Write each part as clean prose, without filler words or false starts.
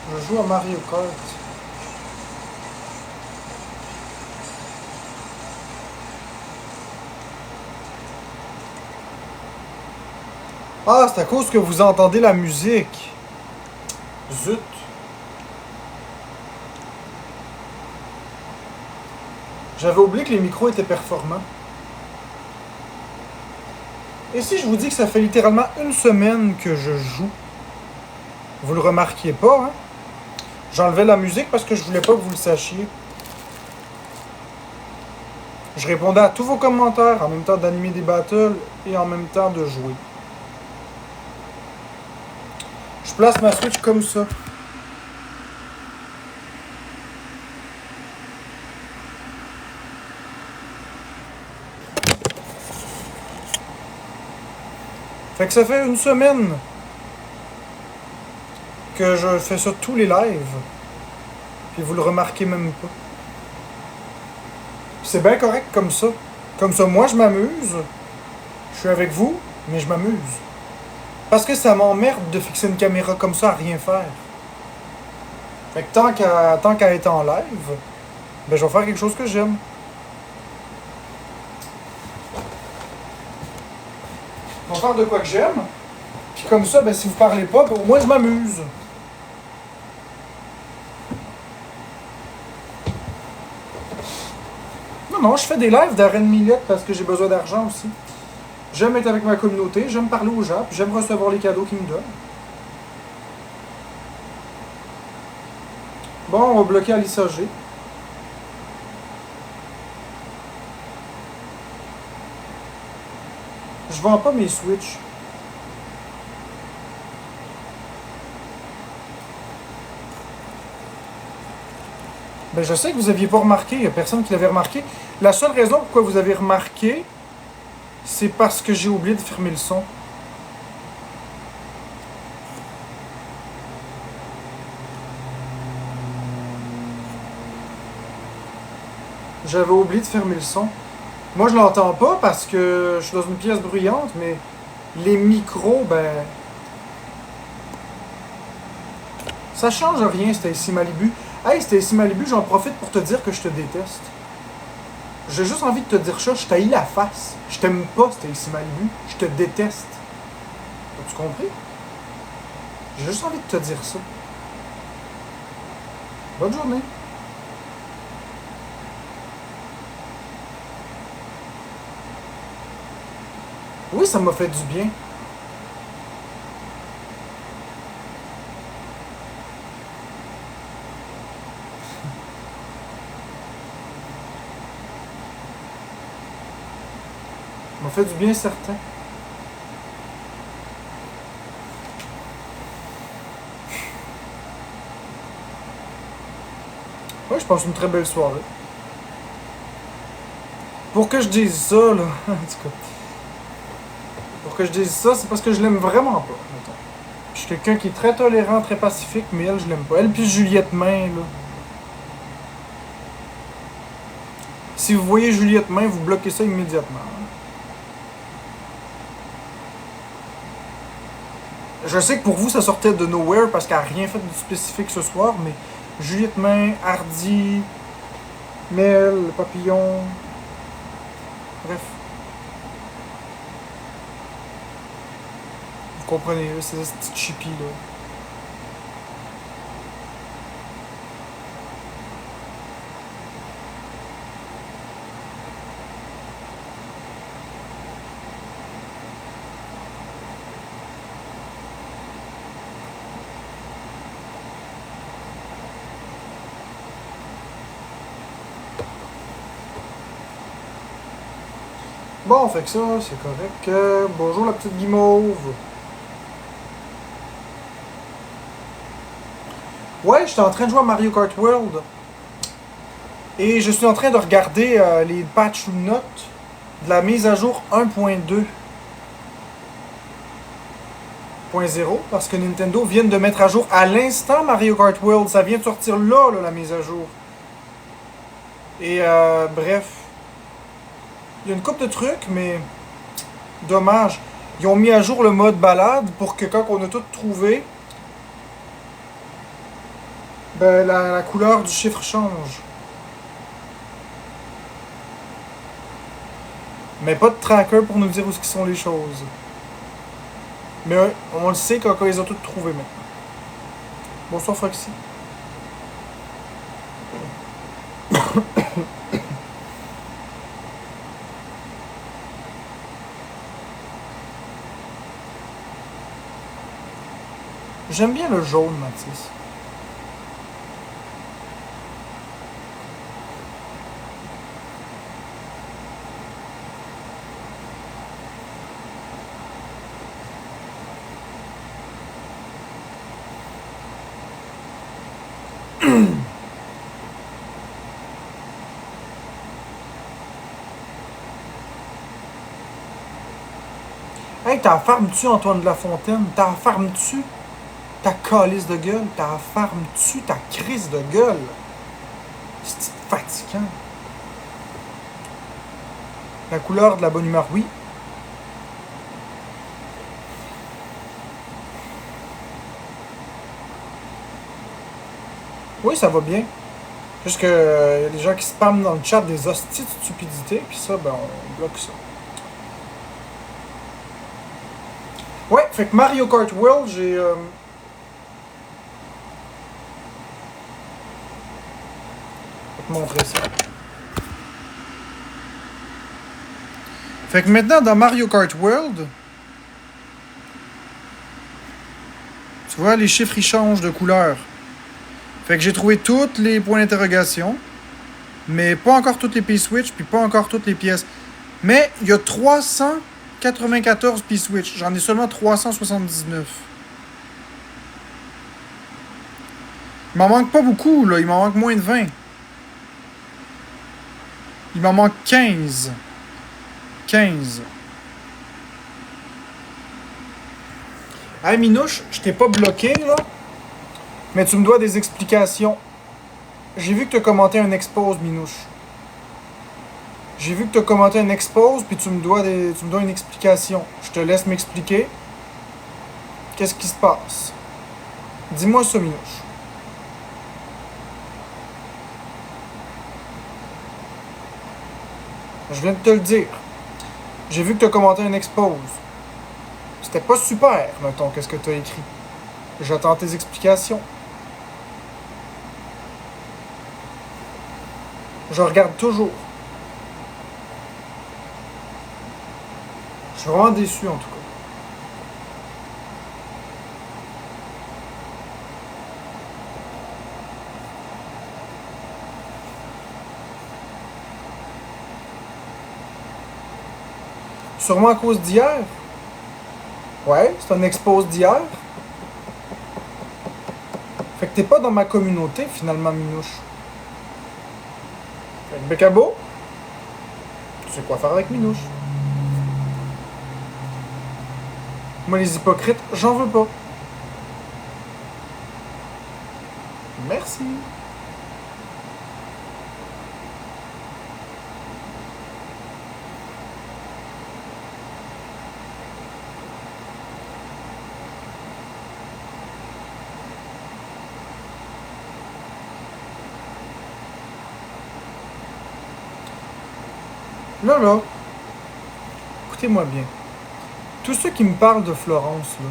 Je joue à Mario Kart. Ah, c'est à cause que vous entendez la musique. Zut. J'avais oublié que les micros étaient performants. Et si je vous dis que ça fait littéralement une semaine que je joue? Vous le remarquiez pas, hein? J'enlevais la musique parce que je voulais pas que vous le sachiez. Je répondais à tous vos commentaires en même temps d'animer des battles et en même temps de jouer. Je place ma Switch comme ça. Fait que ça fait une semaine que je fais ça tous les lives. Puis vous le remarquez même pas. C'est bien correct comme ça. Comme ça, moi, je m'amuse. Je suis avec vous, mais je m'amuse. Parce que ça m'emmerde de fixer une caméra comme ça à rien faire. Fait que tant qu'à être en live, ben je vais faire quelque chose que j'aime. Je vais faire de quoi que j'aime. Puis comme ça, ben si vous parlez pas, ben, au moins je m'amuse. Non, je fais des lives d'Arène Millette parce que j'ai besoin d'argent aussi. J'aime être avec ma communauté, j'aime parler aux gens, puis j'aime recevoir les cadeaux qu'ils me donnent. Bon, on va bloquer Alissa G. Je vends pas mes Switch. Ben, je sais que vous aviez pas remarqué, il n'y a personne qui l'avait remarqué. La seule raison pourquoi vous avez remarqué, c'est parce que j'ai oublié de fermer le son. J'avais oublié de fermer le son. Moi, je l'entends pas parce que je suis dans une pièce bruyante, mais les micros, ben... Ça change rien, Stacy Malibu. Hey, Stacy Malibu, j'en profite pour te dire que je te déteste. J'ai juste envie de te dire ça, je t'haïs la face. Je t'aime pas, Stacy Malibu. Je te déteste. As-tu compris? J'ai juste envie de te dire ça. Bonne journée. Oui, ça m'a fait du bien. fait du bien certain. Ouais, je pense une très belle soirée. Pour que je dise ça, là, en tout cas, pour que je dise ça, c'est parce que je l'aime vraiment pas, mettons. Je suis quelqu'un qui est très tolérant, très pacifique, mais elle, je l'aime pas. Elle puis Juliette Main, là. Si vous voyez Juliette Main, vous bloquez ça immédiatement. Je sais que pour vous, ça sortait de nowhere parce qu'elle n'a rien fait de spécifique ce soir, mais Juliette Main, Hardy, Mel, Papillon. Bref. Vous comprenez, c'est ce petit chippy là. Bon, fait que ça, c'est correct. Bonjour la petite guimauve. Ouais, j'étais en train de jouer à Mario Kart World. Et je suis en train de regarder les patch notes de la mise à jour 1.2.0 parce que Nintendo vient de mettre à jour à l'instant Mario Kart World. Ça vient de sortir là, la mise à jour. Et bref. Il y a une couple de trucs, mais dommage. Ils ont mis à jour le mode balade pour que quand on a tout trouvé, ben la couleur du chiffre change. Mais pas de tracker pour nous dire où sont les choses. Mais on le sait quand ils ont tout trouvé maintenant. Bonsoir Foxy. J'aime bien le jaune, Mathis. Hey, t'as farme-tu, Antoine de la Fontaine? T'as farme-tu? Ta calice de gueule? T'as farme-tu ta crise de gueule? C'est fatigant. La couleur de la bonne humeur, oui. Oui, ça va bien. Juste que y a des gens qui spamment dans le chat des hosties de stupidité, puis ça, ben on bloque ça. Ouais, fait que Mario Kart World, j'ai... Je vais te montrer ça. Fait que maintenant, dans Mario Kart World, tu vois, les chiffres, ils changent de couleur. Fait que j'ai trouvé tous les points d'interrogation, mais pas encore toutes les P-Switch, puis pas encore toutes les pièces. Mais il y a 394 P-Switch. J'en ai seulement 379. Il m'en manque pas beaucoup, là. Il m'en manque moins de 20. Il m'en manque 15. 15. Hey, Minouche, je t'ai pas bloqué, là. Mais tu me dois des explications. J'ai vu que tu as commenté un expose, Minouche. J'ai vu que tu as commenté un expose, puis tu me dois une explication. Je te laisse m'expliquer. Qu'est-ce qui se passe? Dis-moi ça, Minouche. Je viens de te le dire. J'ai vu que tu as commenté un expose. C'était pas super, mettons, qu'est-ce que tu as écrit. J'attends tes explications. Je regarde toujours. Je suis vraiment déçu, en tout cas. Sûrement à cause d'hier. Ouais, c'est un expose d'hier. Fait que t'es pas dans ma communauté, finalement, Minouche. Fait que Bécabo, tu sais quoi faire avec Minouche. Moi, les hypocrites, j'en veux pas. Merci. Là, écoutez-moi bien. Tous ceux qui me parlent de Florence, là,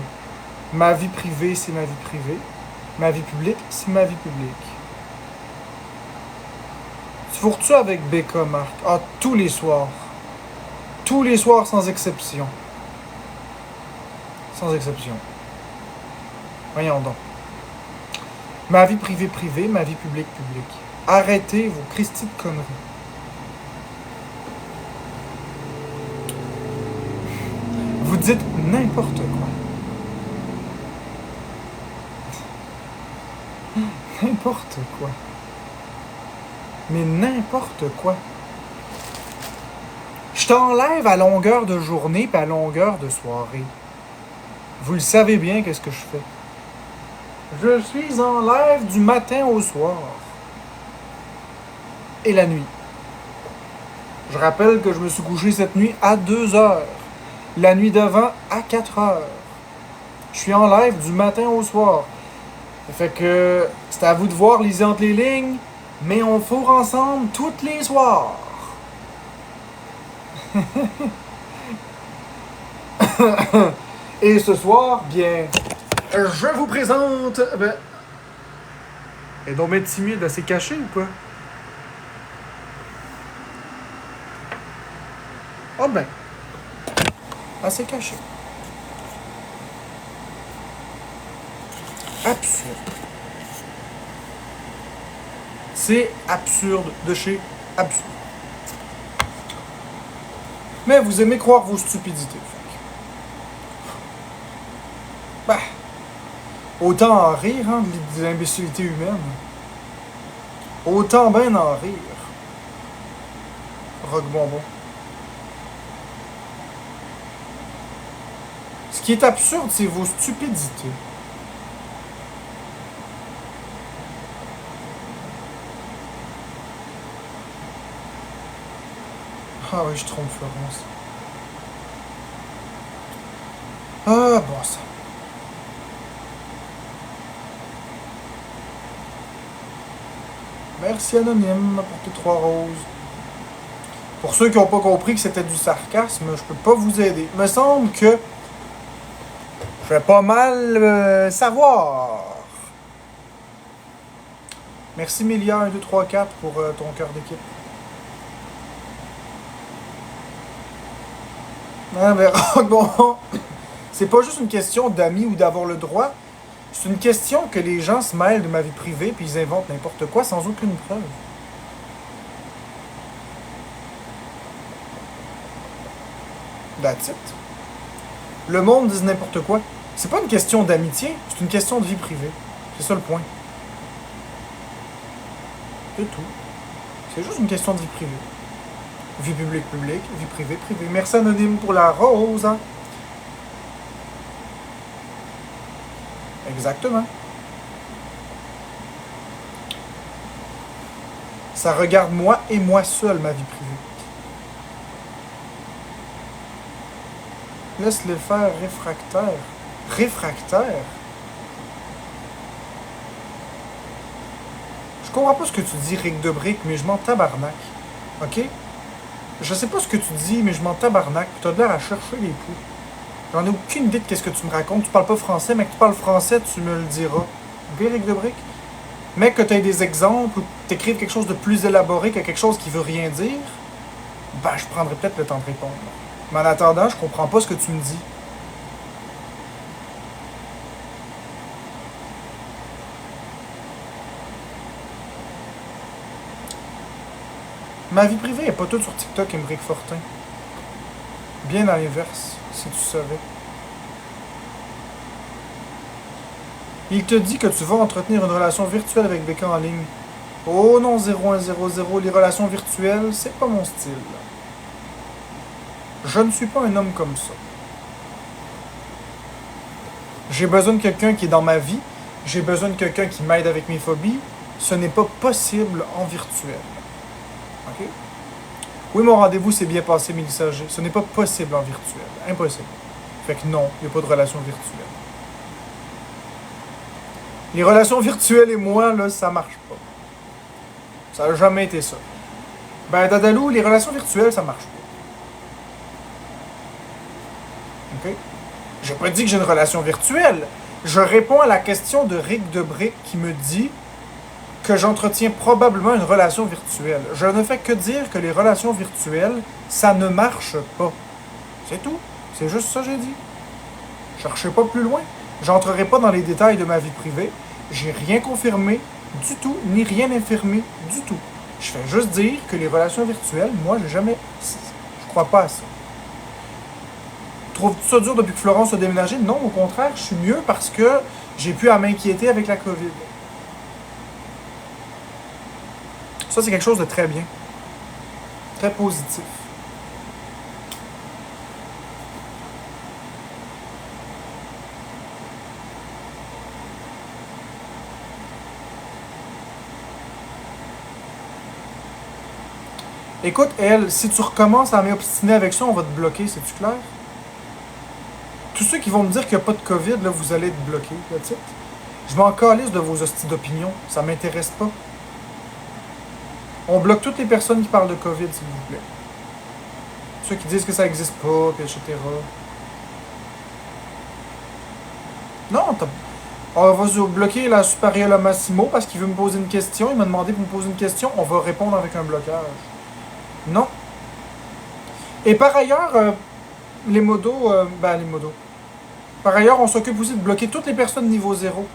ma vie privée, c'est ma vie privée. Ma vie publique, c'est ma vie publique. Tu fourres-tu avec Becca, Marc? Ah, tous les soirs. Tous les soirs, sans exception. Sans exception. Voyons donc. Ma vie privée, privée, ma vie publique, publique. Arrêtez vos Christie de conneries. Vous dites n'importe quoi. N'importe quoi. Mais n'importe quoi. Je t'enlève à longueur de journée et à longueur de soirée. Vous le savez bien qu'est-ce que je fais. Je suis en live du matin au soir. Et la nuit. Je rappelle que je me suis couché cette nuit à 2 heures. La nuit d'avant à 4 heures. Je suis en live du matin au soir. Ça fait que c'est à vous de voir, lisez entre les lignes, mais on fourre ensemble tous les soirs. Et ce soir, bien, je vous présente... Ben, elle est donc bien timide, assez cachée ou quoi? Ah ben, assez cachée. Absurde. C'est absurde de chez absurde. Mais vous aimez croire vos stupidités. Bah, autant en rire, hein, de l'imbécilité humaine. Autant bien en rire. Rock bonbon. Ce qui est absurde, c'est vos stupidités. Ah oui, je trompe Florence. Ah, bon ça. Merci Anonyme, apporté 3 roses. Pour ceux qui n'ont pas compris que c'était du sarcasme, je peux pas vous aider. Il me semble que je vais pas mal savoir. Merci Mélia, 1, 2, 3, 4 pour ton cœur d'équipe. Ah, mais bon, c'est pas juste une question d'amis ou d'avoir le droit. C'est une question que les gens se mêlent de ma vie privée puis ils inventent n'importe quoi sans aucune preuve. That's it. Le monde dit n'importe quoi. C'est pas une question d'amitié, c'est une question de vie privée. C'est ça le point. C'est tout. C'est juste une question de vie privée. Vie publique, publique, vie privée, privée. Merci Anonyme pour la rose. Hein? Exactement. Ça regarde moi et moi seul, ma vie privée. Laisse-les faire réfractaire. Réfractaire? Je comprends pas ce que tu dis, Rick de Brick, mais je m'en tabarnak. Ok? Je sais pas ce que tu dis, mais je m'en tabarnak, pis t'as de l'air à chercher les poux. J'en ai aucune idée de qu'est-ce que tu me racontes. Tu parles pas français, mais que tu parles français, tu me le diras. Ok, Rick de Brick? Mais que tu aies des exemples ou que tu écrives quelque chose de plus élaboré que quelque chose qui veut rien dire, ben je prendrai peut-être le temps de répondre. Mais en attendant, je comprends pas ce que tu me dis. Ma vie privée est pas toute sur TikTok, Émeric Fortin. Bien à l'inverse, si tu savais. Il te dit que tu vas entretenir une relation virtuelle avec Becca en ligne. Oh non, 0100, les relations virtuelles, c'est pas mon style. Je ne suis pas un homme comme ça. J'ai besoin de quelqu'un qui est dans ma vie. J'ai besoin de quelqu'un qui m'aide avec mes phobies. Ce n'est pas possible en virtuel. OK? Oui, mon rendez-vous s'est bien passé, Mélissa G. Ce n'est pas possible en virtuel. Impossible. Fait que non, il n'y a pas de relation virtuelle. Les relations virtuelles et moi, là, ça marche pas. Ça n'a jamais été ça. Ben, Dadalou, les relations virtuelles, ça marche pas. OK? J'ai pas dit que j'ai une relation virtuelle. Je réponds à la question de Rick Debrick qui me dit que j'entretiens probablement une relation virtuelle. Je ne fais que dire que les relations virtuelles, ça ne marche pas. C'est tout. C'est juste ça que j'ai dit. Cherchez pas plus loin. J'entrerai pas dans les détails de ma vie privée. J'ai rien confirmé du tout, ni rien infirmé du tout. Je fais juste dire que les relations virtuelles, moi, j'ai jamais... Je crois pas à ça. Trouves-tu ça dur depuis que Florence a déménagé? Non, au contraire, je suis mieux parce que j'ai pu à m'inquiéter avec la COVID. Ça, c'est quelque chose de très bien. Très positif. Écoute, elle, si tu recommences à m'obstiner avec ça, on va te bloquer, c'est-tu clair? Tous ceux qui vont me dire qu'il n'y a pas de COVID, là, vous allez être bloqués, là, tu sais. Je m'en calisse de vos hosties d'opinion, ça m'intéresse pas. On bloque toutes les personnes qui parlent de COVID, s'il vous plaît. Ceux qui disent que ça n'existe pas, etc. Non, on va bloquer la Superiore Massimo parce qu'il veut me poser une question. Il m'a demandé de me poser une question. On va répondre avec un blocage. Non. Et par ailleurs, les modos... les modos. Par ailleurs, on s'occupe aussi de bloquer toutes les personnes niveau 0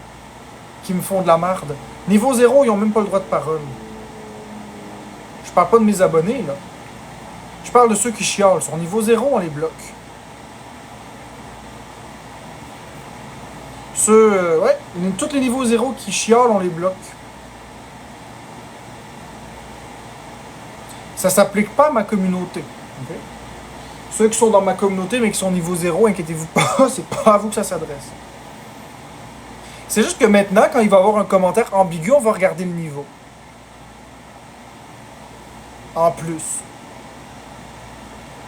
qui me font de la merde. Niveau 0, ils ont même pas le droit de parole. Je parle pas de mes abonnés, là. Je parle de ceux qui chialent. Sur niveau 0, on les bloque. Ceux... tous les niveaux 0 qui chialent, on les bloque. Ça s'applique pas à ma communauté. Okay? Ceux qui sont dans ma communauté, mais qui sont niveau 0, inquiétez-vous pas, c'est pas à vous que ça s'adresse. C'est juste que maintenant, quand il va y avoir un commentaire ambigu, on va regarder le niveau. En plus.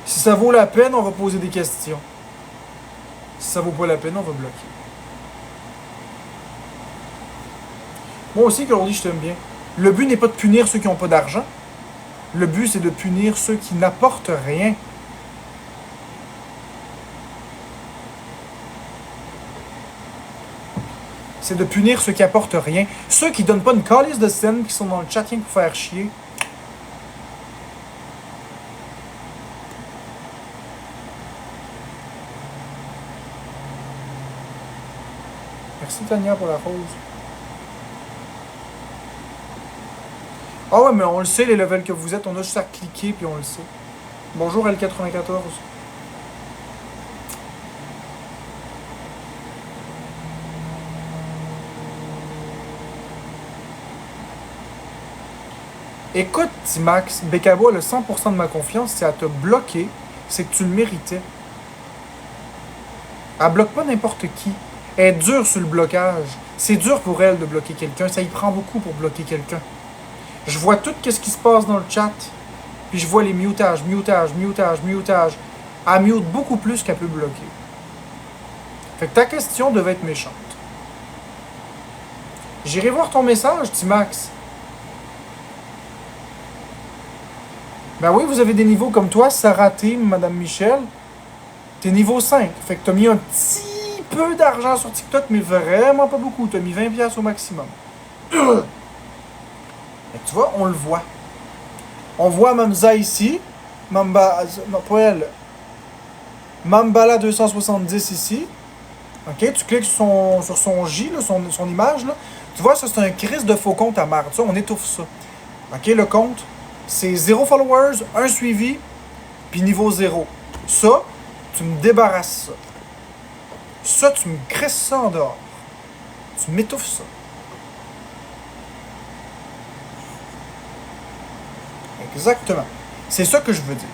Si ça vaut la peine, on va poser des questions. Si ça vaut pas la peine, on va bloquer. Moi aussi, Claudie, je t'aime bien. Le but n'est pas de punir ceux qui n'ont pas d'argent. Le but, c'est de punir ceux qui n'apportent rien. C'est de punir ceux qui apportent rien. Ceux qui donnent pas une calice de scène, qui sont dans le chat rien pour faire chier. Merci Tania pour la rose. Ah ouais, mais on le sait, les levels que vous êtes, on a juste à cliquer, puis on le sait. Bonjour L94. Écoute, Timax, Bekabo a le 100% de ma confiance. Si elle t'a bloqué, c'est que tu le méritais. Elle bloque pas n'importe qui. Elle est dure sur le blocage. C'est dur pour elle de bloquer quelqu'un. Ça y prend beaucoup pour bloquer quelqu'un. Je vois tout ce qui se passe dans le chat. Puis je vois les mutages. Elle mute beaucoup plus qu'elle peut bloquer. Fait que ta question devait être méchante. J'irai voir ton message, Timax. Ben oui, vous avez des niveaux comme toi, Saraté, Madame Michel. T'es niveau 5. Fait que t'as mis un petit peu d'argent sur TikTok, mais vraiment pas beaucoup. T'as mis 20$ au maximum. Et tu vois, on le voit. On voit Mamza ici. Mambala 270 ici. Ok, tu cliques sur son J, là, son image. Là. Tu vois, ça c'est un crise de faux compte à marre. Tu vois, on étouffe ça. Ok, le compte, c'est 0 followers, 1 suivi, puis niveau 0. Ça, Tu me débarrasses ça. Ça, tu me crisses ça en dehors. Tu m'étouffes ça. Exactement. C'est ça que je veux dire.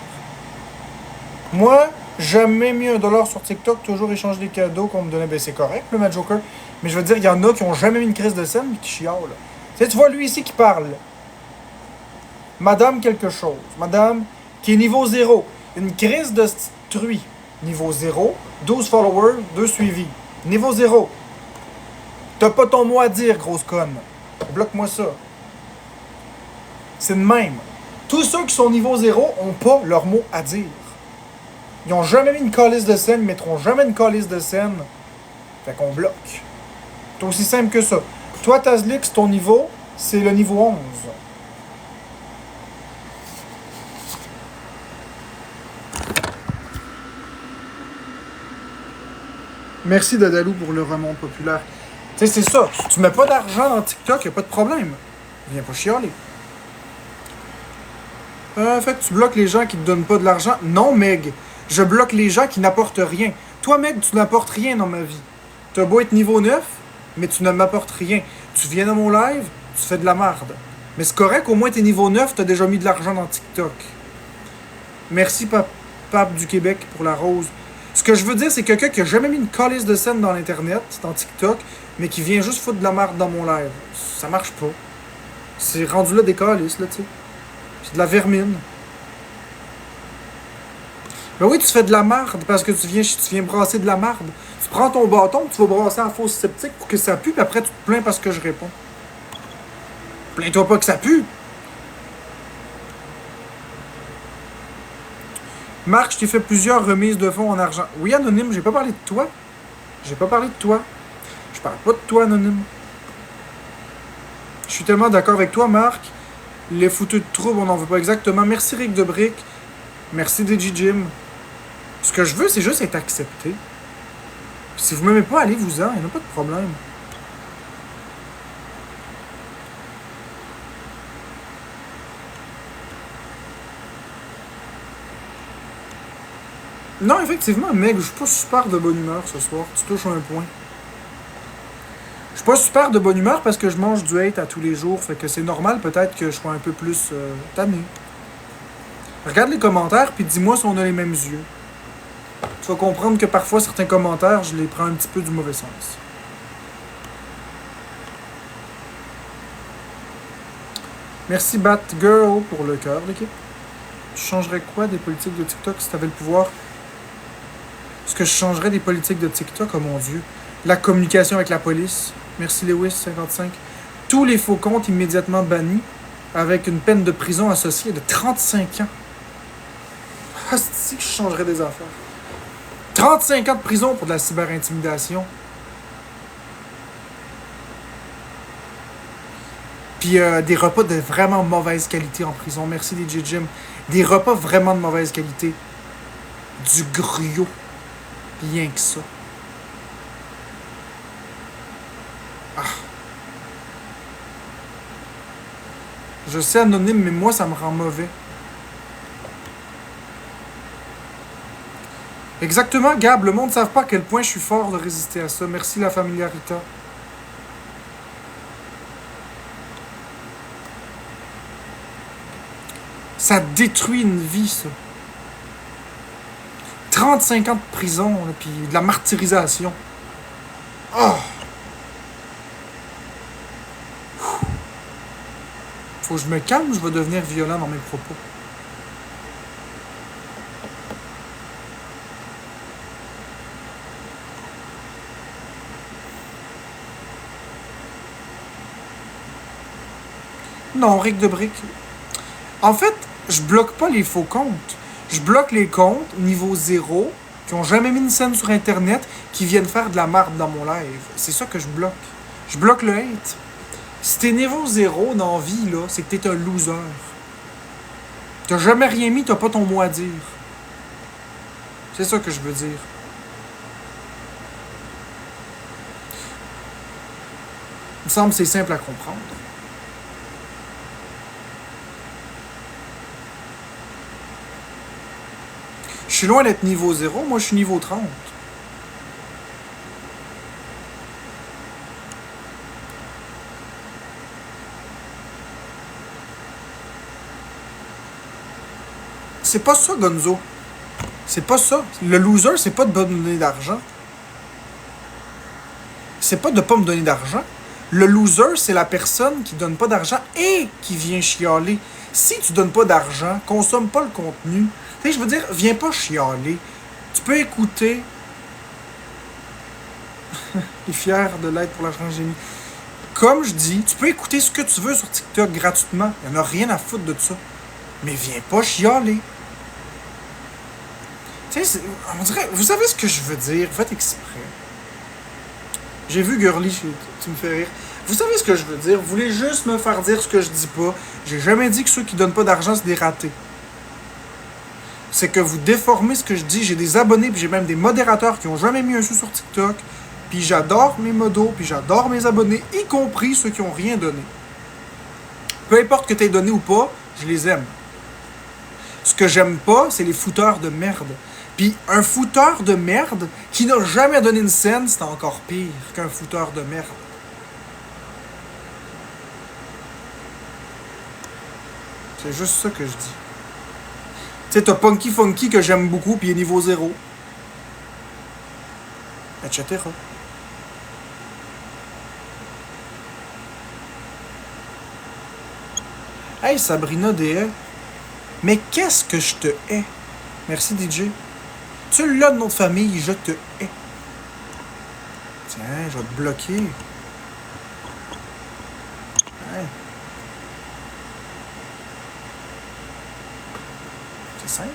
Moi, jamais mis $1 sur TikTok, toujours échanger des cadeaux qu'on me donnait. Ben c'est correct, le Mad Joker. Mais je veux dire, il y en a qui ont jamais mis une crise de scène et qui chiolent. Tu vois, lui ici qui parle. Madame quelque chose. Madame qui est niveau 0. Une crise de truie. Niveau 0. 12 followers, 2 suivis. Niveau 0. T'as pas ton mot à dire, grosse conne. Bloque-moi ça. C'est de même. Tous ceux qui sont niveau 0 ont pas leur mot à dire. Ils ont jamais mis une calice de scène, ils mettront jamais une calice de scène. Fait qu'on bloque. C'est aussi simple que ça. Toi, Tazlix, ton niveau, c'est le niveau 11. Merci Dadalou pour le remont populaire. Tu sais, c'est ça. Tu mets pas d'argent dans TikTok, y a pas de problème. Viens pas chialer. Fait que tu bloques les gens qui te donnent pas de l'argent. Non, Meg. Je bloque les gens qui n'apportent rien. Toi, Meg, tu n'apportes rien dans ma vie. T'as beau être niveau 9, mais tu ne m'apportes rien. Tu viens dans mon live, tu fais de la merde. Mais c'est correct, au moins t'es niveau 9, t'as déjà mis de l'argent dans TikTok. Merci, Pape du Québec, pour la rose. Ce que je veux dire, c'est quelqu'un qui a jamais mis une calice de scène dans l'Internet, dans TikTok, mais qui vient juste foutre de la merde dans mon live. Ça marche pas. C'est rendu là des calices, là, tu sais. C'est de la vermine. Ben oui, tu fais de la marde parce que tu viens brasser de la marde. Tu prends ton bâton, tu vas brasser en fausse sceptique pour que ça pue, puis après tu te plains parce que je réponds. Plains-toi pas que ça pue. Marc, je t'ai fait plusieurs remises de fonds en argent. Oui, Anonyme, j'ai pas parlé de toi. J'ai pas parlé de toi. Je parle pas de toi, Anonyme. Je suis tellement d'accord avec toi, Marc. Les fouteux de troubles, on n'en veut pas exactement. Merci Rick de Brick. Merci DJ Jim. Ce que je veux, c'est juste être accepté. Puis si vous m'aimez pas, allez-vous-en, il n'y a pas de problème. Non, effectivement, mec, je suis pas super de bonne humeur ce soir. Tu touches un point. Je suis pas super de bonne humeur parce que je mange du hate à tous les jours. Fait que c'est normal peut-être que je sois un peu plus tanné. Regarde les commentaires puis dis-moi si on a les mêmes yeux. Tu vas comprendre que parfois certains commentaires, je les prends un petit peu du mauvais sens. Merci Batgirl pour le cœur, l'équipe. Tu changerais quoi des politiques de TikTok si tu avais le pouvoir? Est-ce que je changerais des politiques de TikTok? Oh mon Dieu. La communication avec la police. Merci Lewis55. Tous les faux comptes immédiatement bannis avec une peine de prison associée de 35 ans. Ah, c'est que je changerais des affaires. 35 ans de prison pour de la cyberintimidation. Puis des repas de vraiment mauvaise qualité en prison. Merci DJ Jim. Des repas vraiment de mauvaise qualité. Du griot. Rien que ça. Ah. Je sais Anonyme, mais moi ça me rend mauvais. Exactement, Gab. Le monde ne savent pas à quel point je suis fort de résister à ça. Merci la familiarité. Ça détruit une vie, ça. 35 ans de prison, là, puis de la martyrisation. Oh! Faut que je me calme ou je vais devenir violent dans mes propos. Non, Rick de Brick. En fait, je bloque pas les faux comptes. Je bloque les comptes niveau 0 qui ont jamais mis une scène sur Internet qui viennent faire de la merde dans mon live. C'est ça que je bloque. Je bloque le hate. Si t'es niveau 0 dans la vie, là, c'est que t'es un loser. T'as jamais rien mis, t'as pas ton mot à dire. C'est ça que je veux dire. Il me semble que c'est simple à comprendre. Je suis loin d'être niveau 0, moi je suis niveau 30. C'est pas ça, Gonzo. C'est pas ça. Le loser, c'est pas de pas me donner d'argent. C'est pas de pas me donner d'argent. Le loser, c'est la personne qui donne pas d'argent et qui vient chialer. Si tu donnes pas d'argent, consomme pas le contenu. Tu sais, je veux dire, viens pas chialer. Tu peux écouter. Il est fier de l'aide pour la transgénie. Comme je dis, tu peux écouter ce que tu veux sur TikTok gratuitement. Il n'y en a rien à foutre de ça. Mais viens pas chialer. Tu sais, on dirait, vous savez ce que je veux dire? Faites exprès. J'ai vu Girly, tu me fais rire. Vous savez ce que je veux dire? Vous voulez juste me faire dire ce que je dis pas. J'ai jamais dit que ceux qui donnent pas d'argent, c'est des ratés. C'est que vous déformez ce que je dis. J'ai des abonnés, puis j'ai même des modérateurs qui ont jamais mis un sou sur TikTok. Puis j'adore mes modos, puis j'adore mes abonnés, y compris ceux qui ont rien donné. Peu importe que t'aies donné ou pas, je les aime. Ce que j'aime pas, c'est les fouteurs de merde. Puis un fouteur de merde qui n'a jamais donné une scène, c'est encore pire qu'un fouteur de merde. C'est juste ça que je dis. Tu sais, t'as Punky Funky que j'aime beaucoup, puis il est niveau 0. Etc. Hey Sabrina DE, mais qu'est-ce que je te hais? Merci DJ. Tu l'as de notre famille, je te hais. Tiens, je vais te bloquer. Ouais. C'est simple.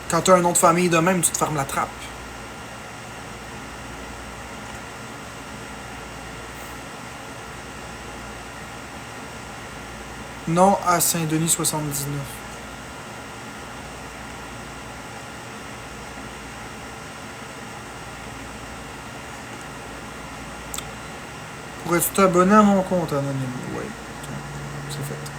Quand tu as un nom de famille de même, tu te fermes la trappe. Non à Saint-Denis 79. Pourrais-tu t'abonner à mon compte anonyme? Oui. C'est fait.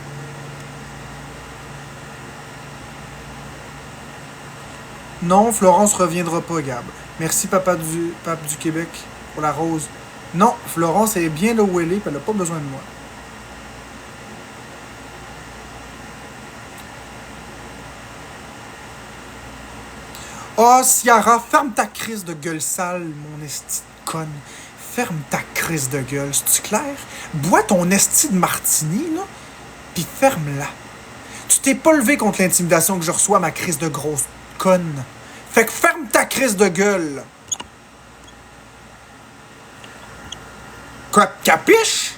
Non, Florence reviendra pas, Gab. Merci, Pape du Québec, pour la rose. Non, Florence est bien là où elle est, puis elle n'a pas besoin de moi. Oh, Ciara, ferme ta crise de gueule sale, mon esti de conne. Ferme ta crise de gueule, c'est-tu clair? Bois ton esti de martini, là, pis ferme-la. Tu t'es pas levé contre l'intimidation que je reçois, ma crise de grosse conne. Fait que ferme ta crise de gueule. Quoi, capiche?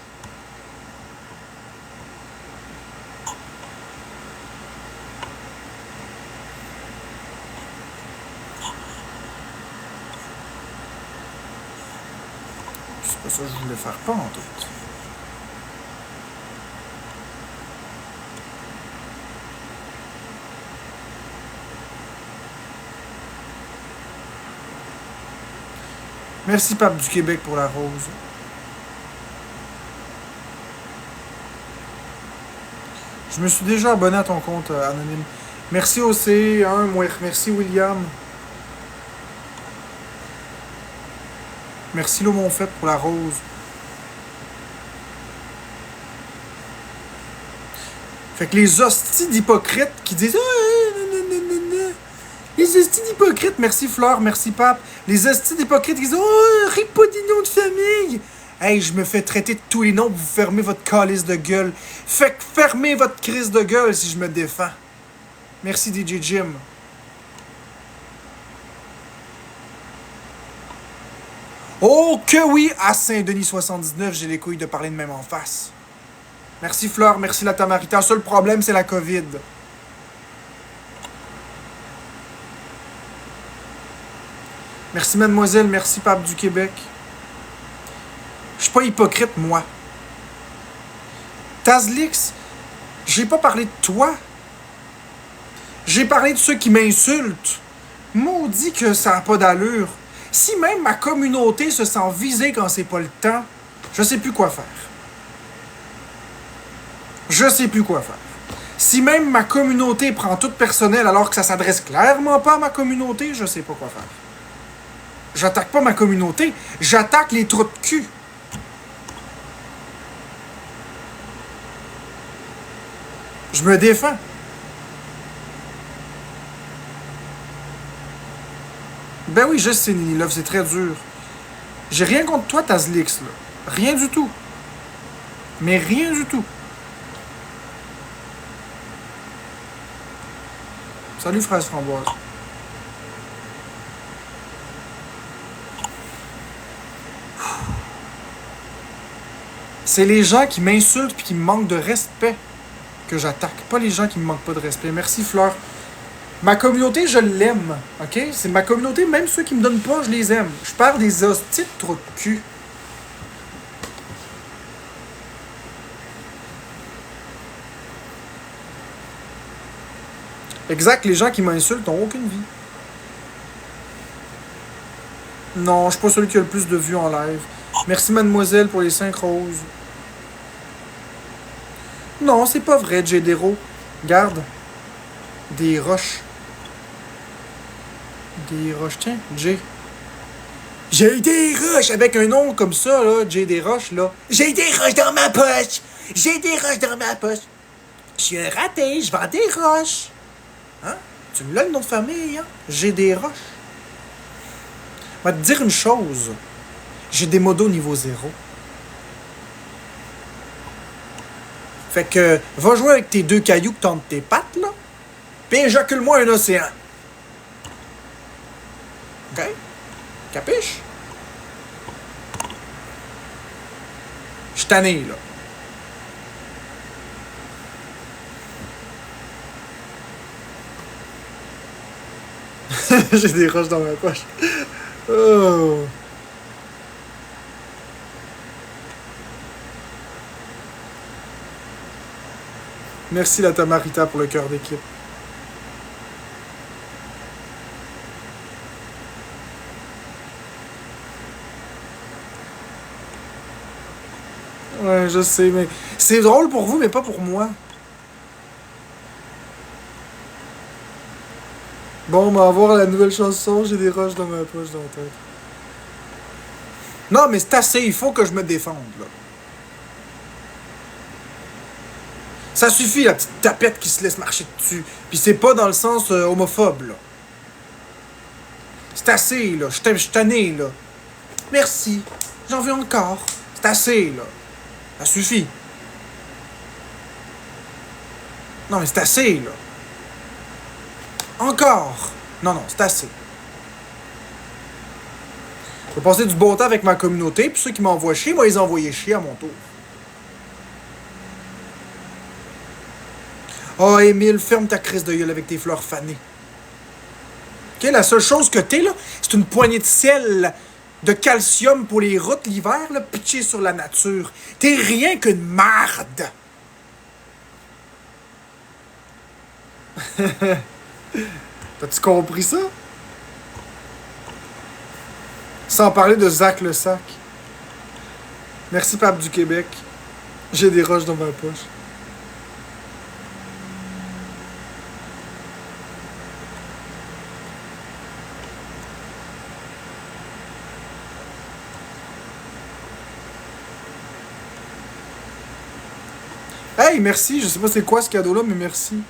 C'est pas ça que je voulais faire, pas en tout. Merci, Pape du Québec, pour la rose. Je me suis déjà abonné à ton compte anonyme. Merci OC1, merci William. Merci Lomonfette pour la rose. Fait que les hosties d'hypocrites qui disent les hosties d'hypocrites, merci Fleur, merci Pape. Les hosties d'hypocrites qui disent ris pas des noms de famille. Hey, je me fais traiter de tous les noms pour vous fermer votre calice de gueule. Fait que fermez votre crise de gueule si je me défends. Merci DJ Jim. Oh que oui, à Saint-Denis 79, j'ai les couilles de parler de même en face. Merci Fleur, merci la Tamarita. Seul problème, c'est la COVID. Merci mademoiselle, merci Pape du Québec. Je suis pas hypocrite, moi. Tazlix, j'ai pas parlé de toi. J'ai parlé de ceux qui m'insultent. Maudit que ça a pas d'allure. Si même ma communauté se sent visée quand c'est pas le temps, je sais plus quoi faire. Je sais plus quoi faire. Si même ma communauté prend tout personnel alors que ça s'adresse clairement pas à ma communauté, je sais pas quoi faire. J'attaque pas ma communauté, j'attaque les trous de cul. Je me défends. Ben oui, je sais, Nini Love, c'est très dur. J'ai rien contre toi, Tazlix, là. Rien du tout. Mais rien du tout. Salut, fraise framboise. C'est les gens qui m'insultent puis qui me manquent de respect que j'attaque. Pas les gens qui me manquent pas de respect. Merci, Fleur. Ma communauté, je l'aime. OK? C'est ma communauté, même ceux qui me donnent pas, je les aime. Je parle des hosties de trous de cul. Exact, les gens qui m'insultent n'ont aucune vie. Non, je suis pas celui qui a le plus de vues en live. Merci, mademoiselle, pour les 5 roses. Non, c'est pas vrai, Jedero. Garde. Des roches. Des roches, tiens, J. J'ai des roches avec un nom comme ça, là, J des roches, là. J'ai des roches dans ma poche. J'ai des roches dans ma poche. Je suis un raté, je vends des roches. Hein? Tu me l'as le nom de famille, hein? J'ai des roches. Je vais te dire une chose. J'ai des modos niveau 0. Fait que, va jouer avec tes 2 cailloux que t'as entre tes pattes, là. Pis éjacule-moi un océan. OK? Capiche? Je suis tanné, là. J'ai des roches dans ma poche. Oh. Merci la Tamarita pour le cœur d'équipe. Ouais, je sais, mais c'est drôle pour vous, mais pas pour moi. Bon, on va voir la nouvelle chanson. J'ai des roches dans ma poche dans la tête. Non, mais c'est assez. Il faut que je me défende, là. Ça suffit, la petite tapette qui se laisse marcher dessus. Puis c'est pas dans le sens homophobe, là. C'est assez, là. Je suis tanné, là. Merci. J'en veux encore. C'est assez, là. Ça suffit. Non, mais c'est assez, là. Encore. Non, non, c'est assez. Je vais passer du bon temps avec ma communauté, puis ceux qui m'envoient chier, moi, ils envoyer chier à mon tour. Oh, Émile, ferme ta crise de gueule avec tes fleurs fanées. OK, la seule chose que t'es, là, c'est une poignée de sel de calcium pour les routes l'hiver, là, pitché sur la nature. T'es rien qu'une marde. T'as-tu compris ça? Sans parler de Zach le sac. Merci, Pape du Québec. J'ai des roches dans ma poche. Hey, merci. Je sais pas c'est quoi ce cadeau-là, mais merci.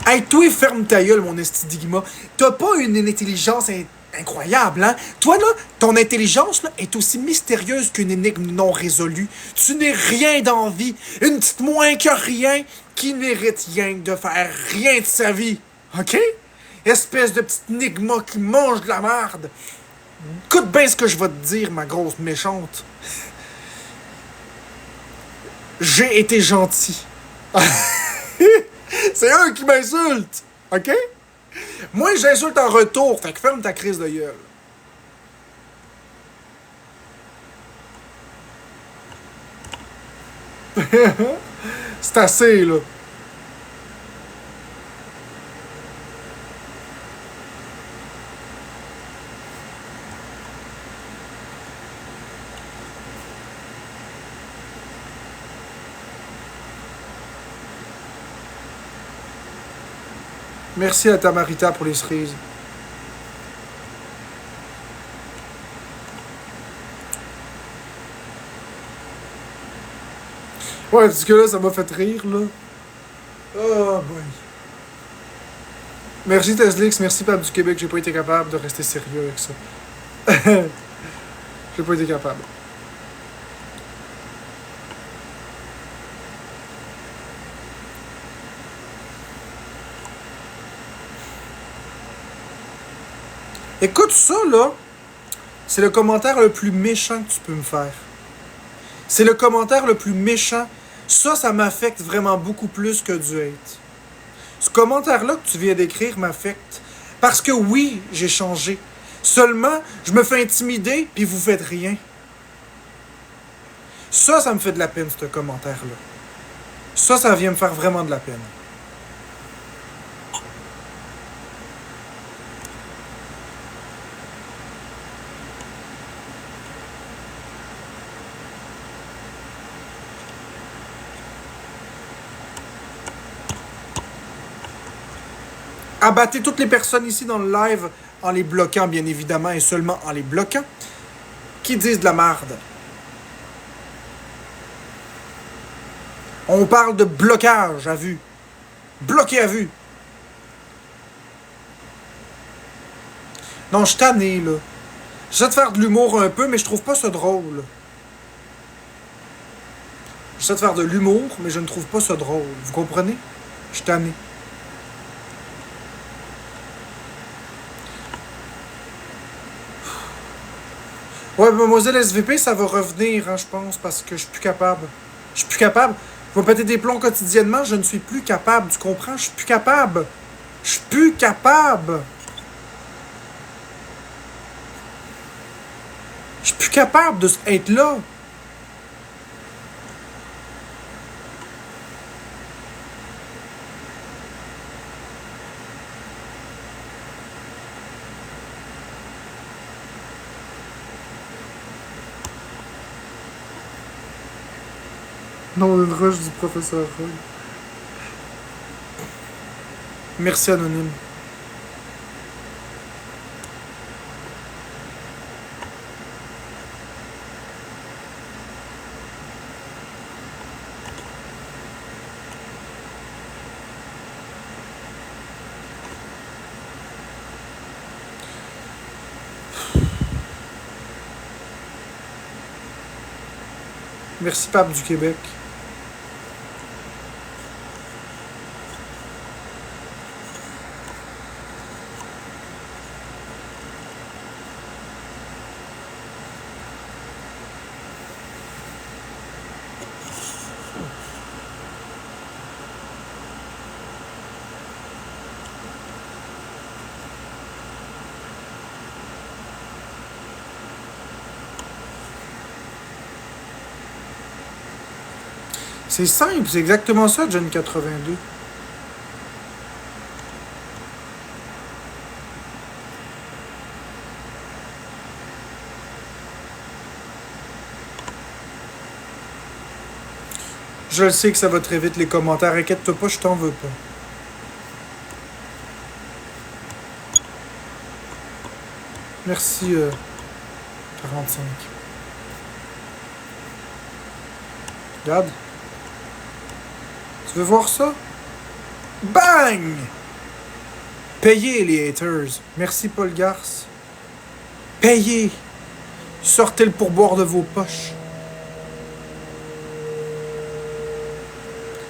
Hey, toi, ferme ta gueule, mon estidigma. T'as pas une intelligence incroyable, hein? Toi, là, ton intelligence là, est aussi mystérieuse qu'une énigme non résolue. Tu n'es rien d'envie. Une petite moins que rien qui mérite rien de faire rien de sa vie. OK? Espèce de petite enigma qui mange de la merde. Écoute bien ce que je vais te dire, ma grosse méchante. J'ai été gentil. C'est eux qui m'insultent. OK? Moi, j'insulte en retour. Fait que ferme ta crise de gueule. C'est assez, là. Merci à Tamarita pour les cerises. Ouais, parce que là, ça m'a fait rire, là. Oh boy. Merci Teslix, merci Pape du Québec, j'ai pas été capable de rester sérieux avec ça. J'ai pas été capable. Écoute ça, là. C'est le commentaire le plus méchant que tu peux me faire. C'est le commentaire le plus méchant. Ça m'affecte vraiment beaucoup plus que du hate. Ce commentaire-là que tu viens d'écrire m'affecte. Parce que oui, j'ai changé. Seulement, je me fais intimider, puis vous faites rien. Ça me fait de la peine, ce commentaire-là. Ça vient me faire vraiment de la peine. Abattez toutes les personnes ici dans le live en les bloquant, bien évidemment, et seulement en les bloquant, qui disent de la merde. On parle de blocage à vue. Bloqué à vue. Non, je suis tanné, là. J'essaie de faire de l'humour un peu, mais je trouve pas ça drôle. J'essaie de faire de l'humour, mais je ne trouve pas ça drôle. Vous comprenez? Je suis tanné. Ouais, Mademoiselle SVP, ça va revenir, hein, je pense, parce que je suis plus capable. Je suis plus capable. Je vais péter des plombs quotidiennement, je ne suis plus capable. Tu comprends? Je suis plus capable. Je suis plus capable. Je suis plus capable d'être là. Non, une rush du professeur Roy. Merci, Anonyme. Merci, Pape du Québec. C'est simple, c'est exactement ça, John 82. Je le sais que ça va très vite les commentaires, inquiète-toi pas, je t'en veux pas. Merci 45. Regarde. Tu veux voir ça? Bang! Payez les haters. Merci Paul Garce. Payez. Sortez le pourboire de vos poches.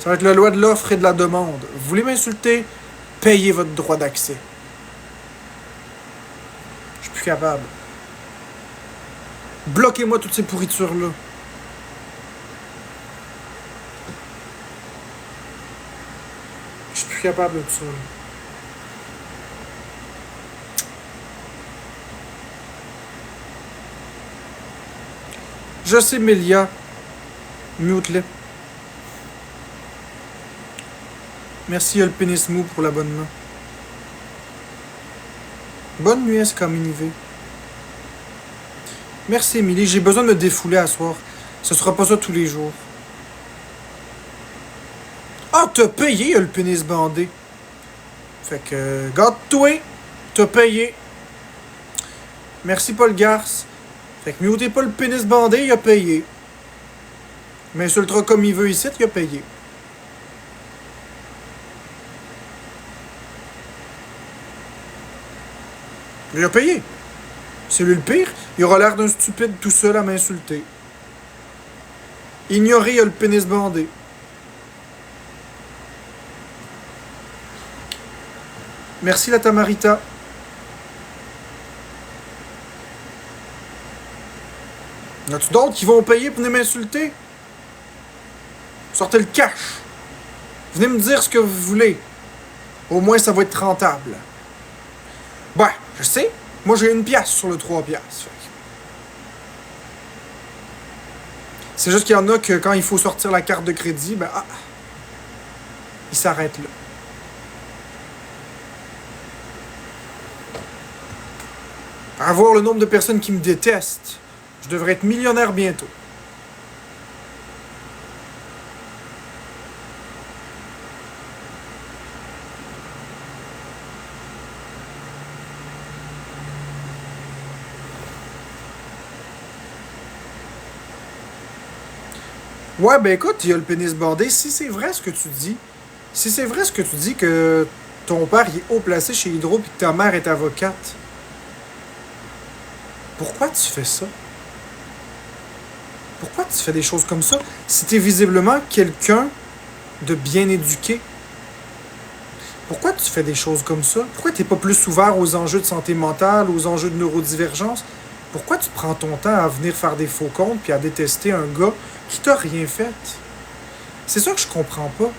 Ça va être la loi de l'offre et de la demande. Vous voulez m'insulter? Payez votre droit d'accès. Je suis plus capable. Bloquez-moi toutes ces pourritures-là. Je suis plus capable de tout ça. Je sais, Mélia. Mute-les. Merci, le pénis mou pour l'abonnement. Bonne nuit, SKMiniV. Merci, Émilie. J'ai besoin de me défouler à soir. Ce sera pas ça tous les jours. Ah, t'as payé, le pénis bandé. Fait que, garde-toi, t'as payé. Merci Paul Garce. Fait que mieux t'es pas le pénis bandé, il a payé. Mais insultera comme il veut ici, il a payé. Il a payé. C'est lui le pire. Il aura l'air d'un stupide tout seul à m'insulter. Ignoré, il a le pénis bandé. Merci la Tamarita. Y en a-tu d'autres qui vont payer pour venir m'insulter? Sortez le cash. Venez me dire ce que vous voulez. Au moins, ça va être rentable. Ben, je sais. Moi, j'ai 1$ sur le 3$. C'est juste qu'il y en a que quand il faut sortir la carte de crédit, ben, il s'arrête là. À voir le nombre de personnes qui me détestent, je devrais être millionnaire bientôt. Ouais, ben écoute, il y a le pénis bandé. Si c'est vrai ce que tu dis, si c'est vrai ce que tu dis que ton père il est haut placé chez Hydro puis que ta mère est avocate, pourquoi tu fais ça? Pourquoi tu fais des choses comme ça si t'es visiblement quelqu'un de bien éduqué? Pourquoi tu fais des choses comme ça? Pourquoi t'es pas plus ouvert aux enjeux de santé mentale, aux enjeux de neurodivergence? Pourquoi tu prends ton temps à venir faire des faux comptes puis à détester un gars qui t'a rien fait? C'est ça que je comprends pas.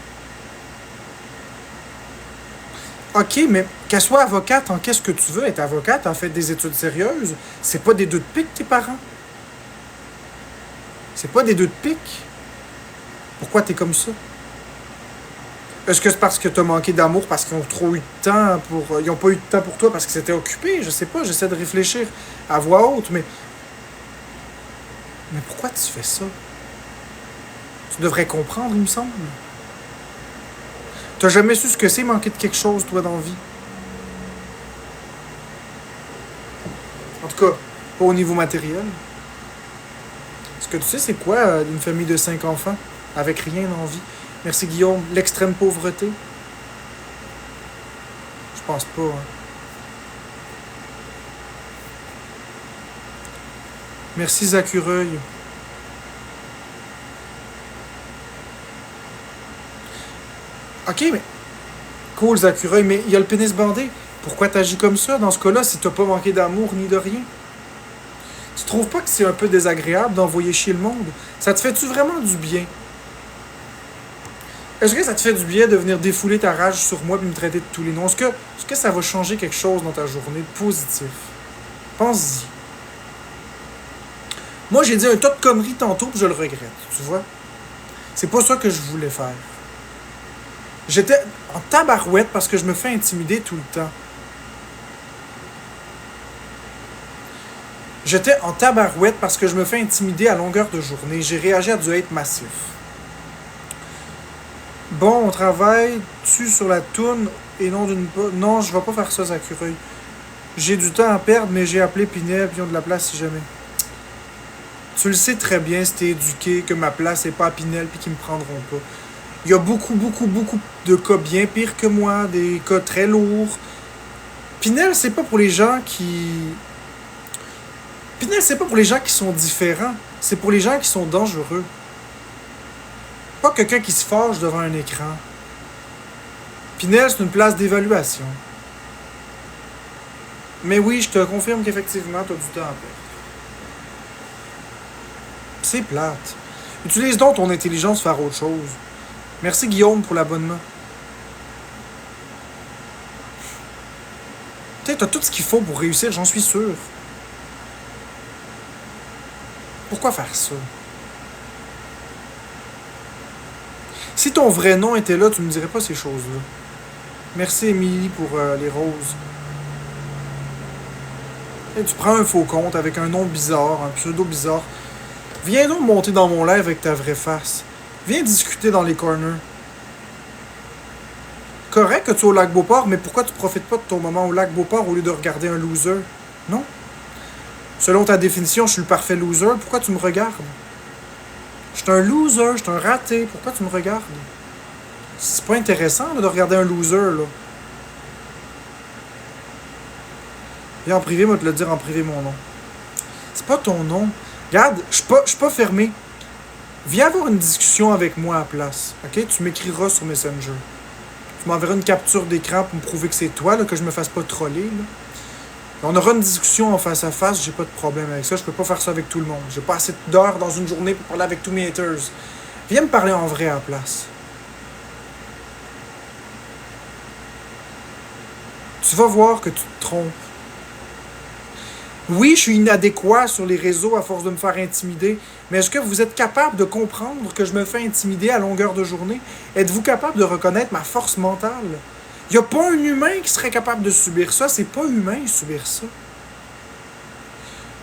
OK, mais qu'elle soit avocate en qu'est-ce que tu veux être avocate, en fait des études sérieuses, c'est pas des deux de pique tes parents. C'est pas des deux de pique. Pourquoi t'es comme ça? Est-ce que c'est parce que t'as manqué d'amour, parce qu'ils ont trop eu de temps pour. Ils ont pas eu de temps pour toi parce que c'était occupé? Je sais pas, j'essaie de réfléchir à voix haute, mais. Mais pourquoi tu fais ça? Tu devrais comprendre, il me semble. T'as jamais su ce que c'est manquer de quelque chose, toi, dans la vie? En tout cas, pas au niveau matériel. Est-ce que tu sais c'est quoi une famille de 5 enfants avec rien en vie? Merci Guillaume. L'extrême pauvreté? Je pense pas. Hein. Merci Zacureuil. Ok, mais. Cool Zacureuil, mais il y a le pénis bandé. Pourquoi t'agis comme ça dans ce cas-là si t'as pas manqué d'amour ni de rien? Tu trouves pas que c'est un peu désagréable d'envoyer chier le monde? Ça te fait-tu vraiment du bien? Est-ce que ça te fait du bien de venir défouler ta rage sur moi et me traiter de tous les noms? Est-ce que ça va changer quelque chose dans ta journée de positif? Pense-y. Moi, j'ai dit un tas de conneries tantôt et je le regrette, tu vois? C'est pas ça que je voulais faire. J'étais en tabarouette parce que je me fais intimider tout le temps. J'étais en tabarouette parce que je me fais intimider à longueur de journée. J'ai réagi à du hate massif. Bon, on travaille-tu sur la toune et non d'une... Non, je vais pas faire ça, Zacureuil. J'ai du temps à perdre, mais j'ai appelé Pinel, puis ils ont de la place si jamais. Tu le sais très bien, si t'es éduqué, que ma place est pas à Pinel, puis qu'ils me prendront pas. Il y a beaucoup de cas bien pires que moi, des cas très lourds. Pinel, c'est pas pour les gens qui... Pinel, c'est pas pour les gens qui sont différents. C'est pour les gens qui sont dangereux. Pas quelqu'un qui se fâche devant un écran. Pinel, c'est une place d'évaluation. Mais oui, je te confirme qu'effectivement, t'as du temps à perdre. C'est plate. Utilise donc ton intelligence pour faire autre chose. Merci Guillaume pour l'abonnement. Tu sais, t'as tout ce qu'il faut pour réussir, j'en suis sûr. Pourquoi faire ça? Si ton vrai nom était là, tu me dirais pas ces choses-là. Merci Émilie pour les roses. Et tu prends un faux compte avec un nom bizarre, un pseudo bizarre. Viens donc monter dans mon live avec ta vraie face. Viens discuter dans les corners. correct que tu es au lac Beauport, mais pourquoi tu profites pas de ton moment au lac Beauport au lieu de regarder un loser? Non? Selon ta définition, je suis le parfait loser. Pourquoi tu me regardes? Je suis un loser, je suis un raté. Pourquoi tu me regardes? C'est pas intéressant là, de regarder un loser, là. Viens en privé, moi te le dire en privé mon nom. C'est pas ton nom. Regarde, je suis pas fermé. Viens avoir une discussion avec moi à la place. Ok? Tu m'écriras sur Messenger. Tu m'enverras une capture d'écran pour me prouver que c'est toi, là, que je me fasse pas troller. Là. On aura une discussion en face à face, j'ai pas de problème avec ça. Je peux pas faire ça avec tout le monde. J'ai pas assez d'heures dans une journée pour parler avec tous mes haters. Viens me parler en vrai à la place. Tu vas voir que tu te trompes. Oui, je suis inadéquat sur les réseaux à force de me faire intimider, mais est-ce que vous êtes capable de comprendre que je me fais intimider à longueur de journée? Êtes-vous capable de reconnaître ma force mentale? Il n'y a pas un humain qui serait capable de subir ça. C'est pas humain subir ça.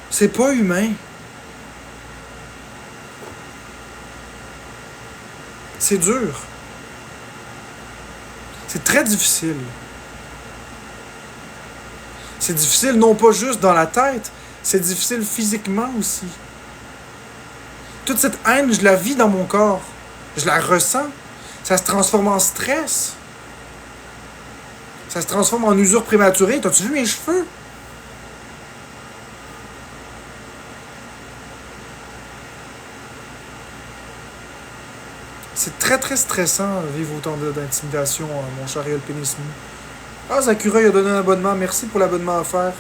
C'est pas humain. C'est dur. C'est très difficile. C'est difficile non pas juste dans la tête, c'est difficile physiquement aussi. Toute cette haine, je la vis dans mon corps. Je la ressens. Ça se transforme en stress. Ça se transforme en usure prématurée. T'as-tu vu mes cheveux? C'est très très stressant vivre autant d'intimidation, mon cher Réel Pénis. Ah, Zakura, il a donné un abonnement. Merci pour l'abonnement offert.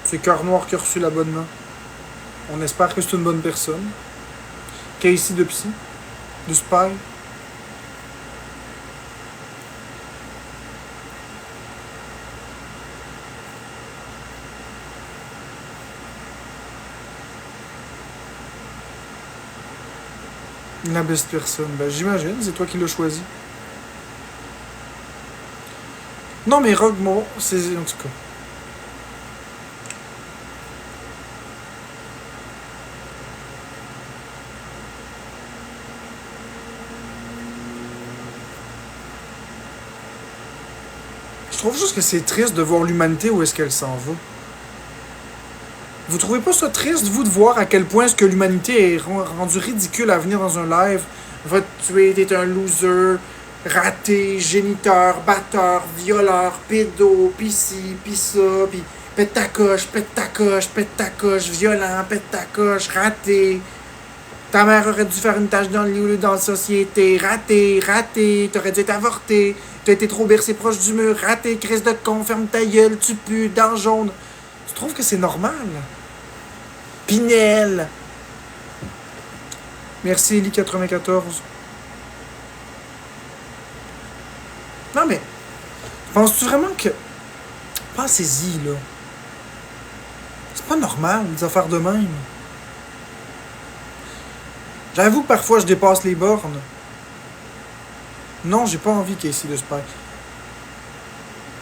C'est Cœur Noir qui a reçu l'abonnement. On espère que c'est une bonne personne. Casey de Psy. De Spy. La best personne. Ben, j'imagine, c'est toi qui l'as choisi. Non, mais Roguemont, c'est. En tout cas. Je trouve juste que c'est triste de voir l'humanité où est-ce qu'elle s'en va. Vous trouvez pas ça triste, vous, de voir à quel point est-ce que l'humanité est rendue ridicule à venir dans un live? Va te tuer, t'es un loser, raté, géniteur, batteur, violeur, pédo, pis ci, pis ça, pis pète ta coche, pète ta coche, pète ta coche, violent, pète ta coche, raté. Ta mère aurait dû faire une tâche dans le lit au lieu dans la société. Raté, raté, t'aurais dû être avorté. T'as été trop bercé proche du mur. Raté, crise de con, ferme ta gueule, tu pues, dents jaunes. Tu trouves que c'est normal? Pinel! Merci, Eli94. Non, mais, penses-tu vraiment que. Pensez-y, là. C'est pas normal, des affaires de même. J'avoue que parfois je dépasse les bornes. Non, j'ai pas envie Casey de Spike.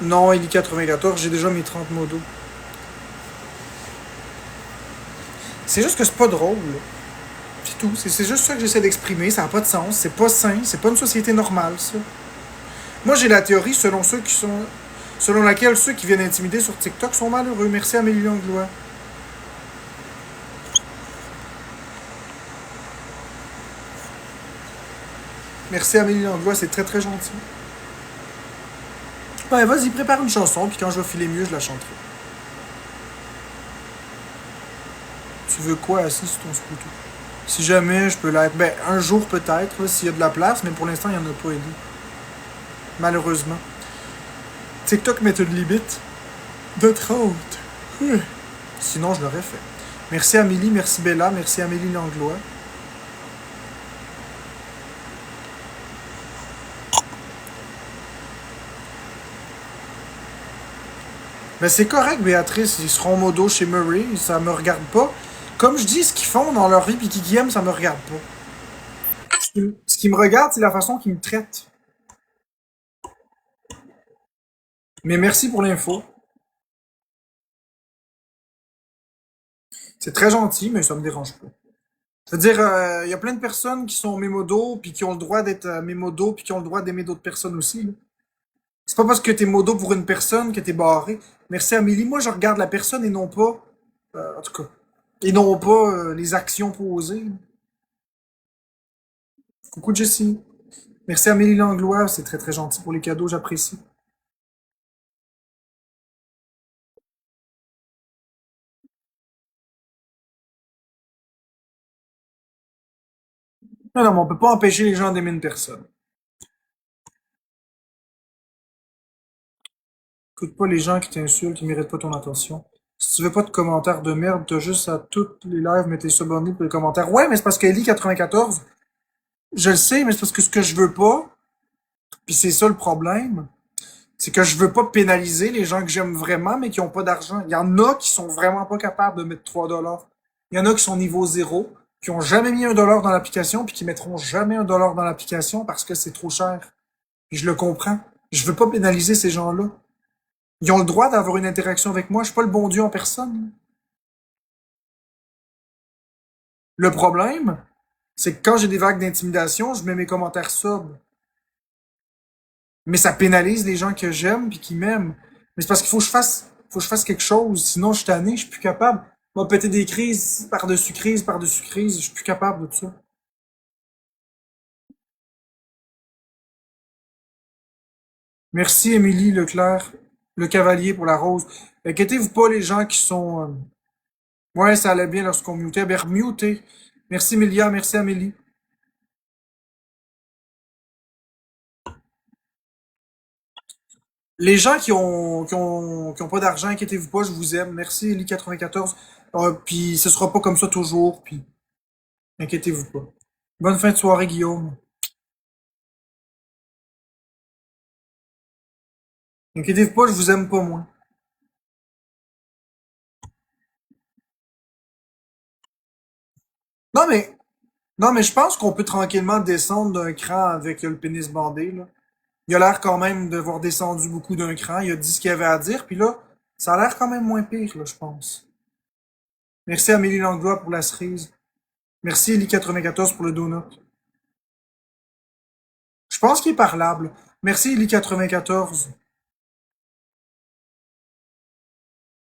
Non, Eli94, j'ai déjà mes 30 modos. C'est juste que c'est pas drôle. C'est tout. C'est juste ça que j'essaie d'exprimer. Ça n'a pas de sens. C'est pas sain. C'est pas une société normale, ça. Moi, j'ai la théorie selon laquelle ceux qui viennent intimider sur TikTok sont malheureux. Merci Amélie Langlois. Merci Amélie Langlois, c'est très très gentil. Ben, vas-y, prépare une chanson, puis quand je vais filer mieux, je la chanterai. Tu veux quoi assis sur ton scooter? Si jamais je peux l'être, ben, un jour peut-être, s'il y a de la place, mais pour l'instant, il n'y en a pas aidé. Malheureusement. TikTok met une limite de 30. Sinon, je l'aurais fait. Merci Amélie, merci Bella, merci Amélie Langlois. Mais c'est correct, Béatrice, ils seront modo chez Murray, ça me regarde pas. Comme je dis, ce qu'ils font dans leur vie pis qu'ils aiment, ça me regarde pas. Ce qui me regarde, c'est la façon qu'ils me traitent. Mais merci pour l'info. C'est très gentil, mais ça me dérange pas. C'est-à-dire, il y a plein de personnes qui sont mémodos, puis qui ont le droit d'être mémodos, puis qui ont le droit d'aimer d'autres personnes aussi. Là. C'est pas parce que t'es modo pour une personne que t'es barré. Merci Amélie. Moi, je regarde la personne et non pas, en tout cas, et non pas les actions posées. Coucou Jessie. Merci Amélie Langlois, c'est très très gentil pour les cadeaux, j'apprécie. Non, non, mais on peut pas empêcher les gens d'aimer une personne. Écoute pas les gens qui t'insultent, qui méritent pas ton attention. Si tu veux pas de commentaires de merde, t'as juste à toutes les lives mettre les abonnés pour les commentaires. Ouais, mais c'est parce qu'Ellie94, je le sais, mais c'est parce que ce que je veux pas, puis c'est ça le problème, c'est que je veux pas pénaliser les gens que j'aime vraiment, mais qui ont pas d'argent. Il y en a qui sont vraiment pas capables de mettre 3 dollars. Il y en a qui sont niveau zéro, qui ont jamais mis 1 dollar dans l'application, puis qui mettront jamais 1 dollar dans l'application parce que c'est trop cher. Puis je le comprends. Je veux pas pénaliser ces gens-là. Ils ont le droit d'avoir une interaction avec moi. Je suis pas le bon Dieu en personne. Le problème, c'est que quand j'ai des vagues d'intimidation, je mets mes commentaires sobres. Mais ça pénalise les gens que j'aime puis qui m'aiment. Mais c'est parce faut que je fasse quelque chose. Sinon, je suis tanné, je suis plus capable. Moi, péter des crises par-dessus crise, par-dessus crise, je suis plus capable de tout ça. Merci, Émilie Leclerc, le cavalier pour la rose. Inquiétez-vous pas, les gens qui sont... Ouais, ça allait bien lorsqu'on mutait. Ben, remuter. Merci, Emilia. Merci, Amélie. Les gens qui ont pas d'argent, inquiétez-vous pas, je vous aime. Merci, Eli94. Puis ce sera pas comme ça toujours, puis inquiétez-vous pas. Bonne fin de soirée, Guillaume. Inquiétez-vous pas, je vous aime pas moins. Non mais, non mais je pense qu'on peut tranquillement descendre d'un cran avec le pénis bandé, là. Il a l'air quand même d'avoir descendu beaucoup d'un cran. Il a dit ce qu'il avait à dire, puis là, ça a l'air quand même moins pire, là, je pense. Merci Amélie Langlois pour la cerise. Merci Eli94 pour le donut. Je pense qu'il est parlable. Merci Eli94.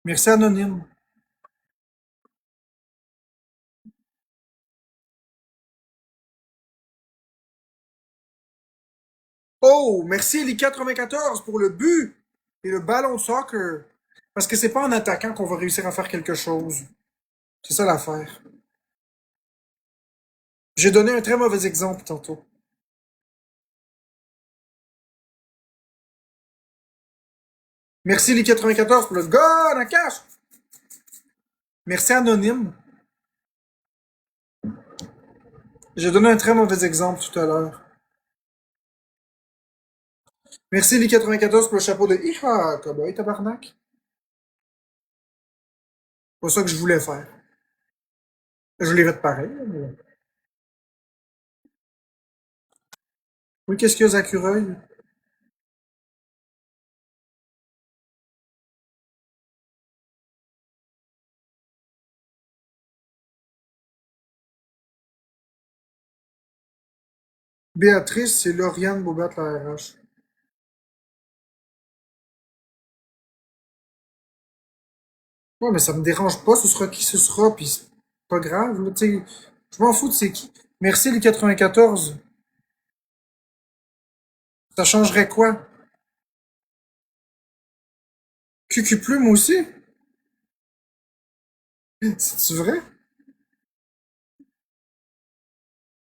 Merci Anonyme. Oh, merci Eli94 pour le but et le ballon de soccer. Parce que c'est pas en attaquant qu'on va réussir à faire quelque chose. C'est ça l'affaire. J'ai donné un très mauvais exemple tantôt. Merci Eli94 pour le gun à cash. Merci Anonyme. J'ai donné un très mauvais exemple tout à l'heure. Merci Eli94 pour le chapeau de Iha, cowboy tabarnak. C'est pas ça que je voulais faire. Je l'ai fait pareil. Oui, qu'est-ce qu'il y a, Zacureuil? Béatrice, c'est Lauriane Bobat, la RH. Ouais, mais ça me dérange pas, ce sera qui ce sera, puis c'est pas grave, là, tu sais. Je m'en fous de c'est qui. Merci les 94. Ça changerait quoi? QQ Plume aussi? C'est-tu vrai?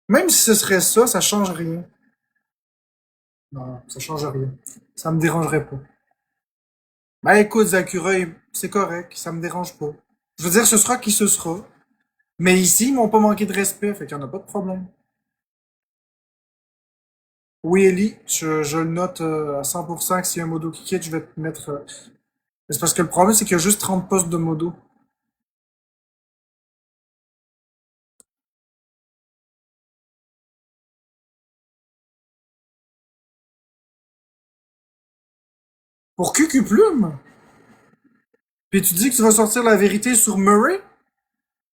Même si ce serait ça, ça change rien. Non, ça change rien. Ça me dérangerait pas. Ben écoute, Zacureuil, c'est correct, ça me dérange pas. Je veux dire, ce sera qui ce sera. Mais ici, ils m'ont pas manqué de respect, fait qu'il y en a pas de problème. Oui, Ellie, je le note à 100% que s'il y a un modo qui quitte, je vais te mettre. Mais c'est parce que le problème, c'est qu'il y a juste 30 postes de modo. Pour QQ Plume? Puis tu dis que tu vas sortir la vérité sur Murray?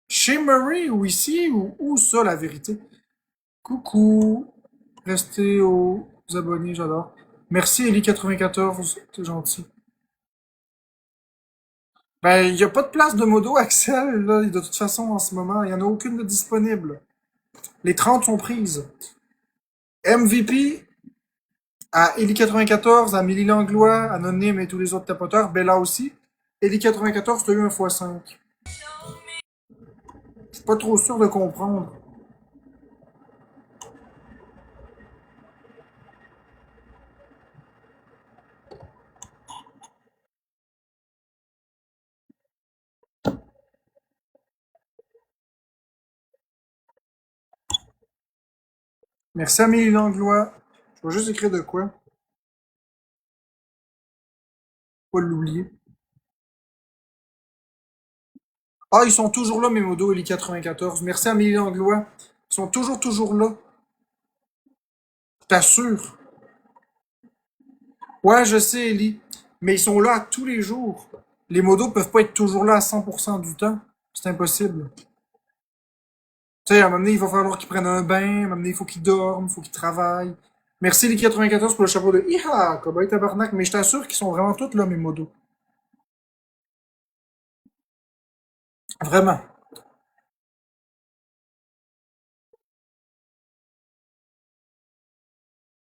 Chez Murray ou ici ou où ça la vérité? Coucou. Restez aux abonnés, j'adore. Merci Ellie94, t'es gentil. Ben, il n'y a pas de place de modo Axel, là, de toute façon, en ce moment. Il n'y en a aucune de disponible. Les 30 sont prises. MVP à Ellie94, à Milly Langlois, Anonyme et tous les autres tapoteurs. Bella aussi. Ellie94, t'as eu un x5. Je suis pas trop sûr de comprendre. Merci à Milly Langlois. Je vais juste écrire de quoi. Pas l'oublier. Ah, ils sont toujours là, mes modos, Ellie 94. Merci à Milly Langlois. Ils sont toujours là. Je t'assure. Ouais, je sais, Ellie. Mais ils sont là tous les jours. Les modos peuvent pas être toujours là à 100% du temps. C'est impossible. Tu sais, à un moment donné, il va falloir qu'ils prennent un bain. À un moment donné, il faut qu'ils dorment, il faut qu'ils travaillent. Merci, Ellie 94, pour le chapeau de Iha, cowboy tabarnak. Mais je t'assure qu'ils sont vraiment tous là, mes modos. Vraiment.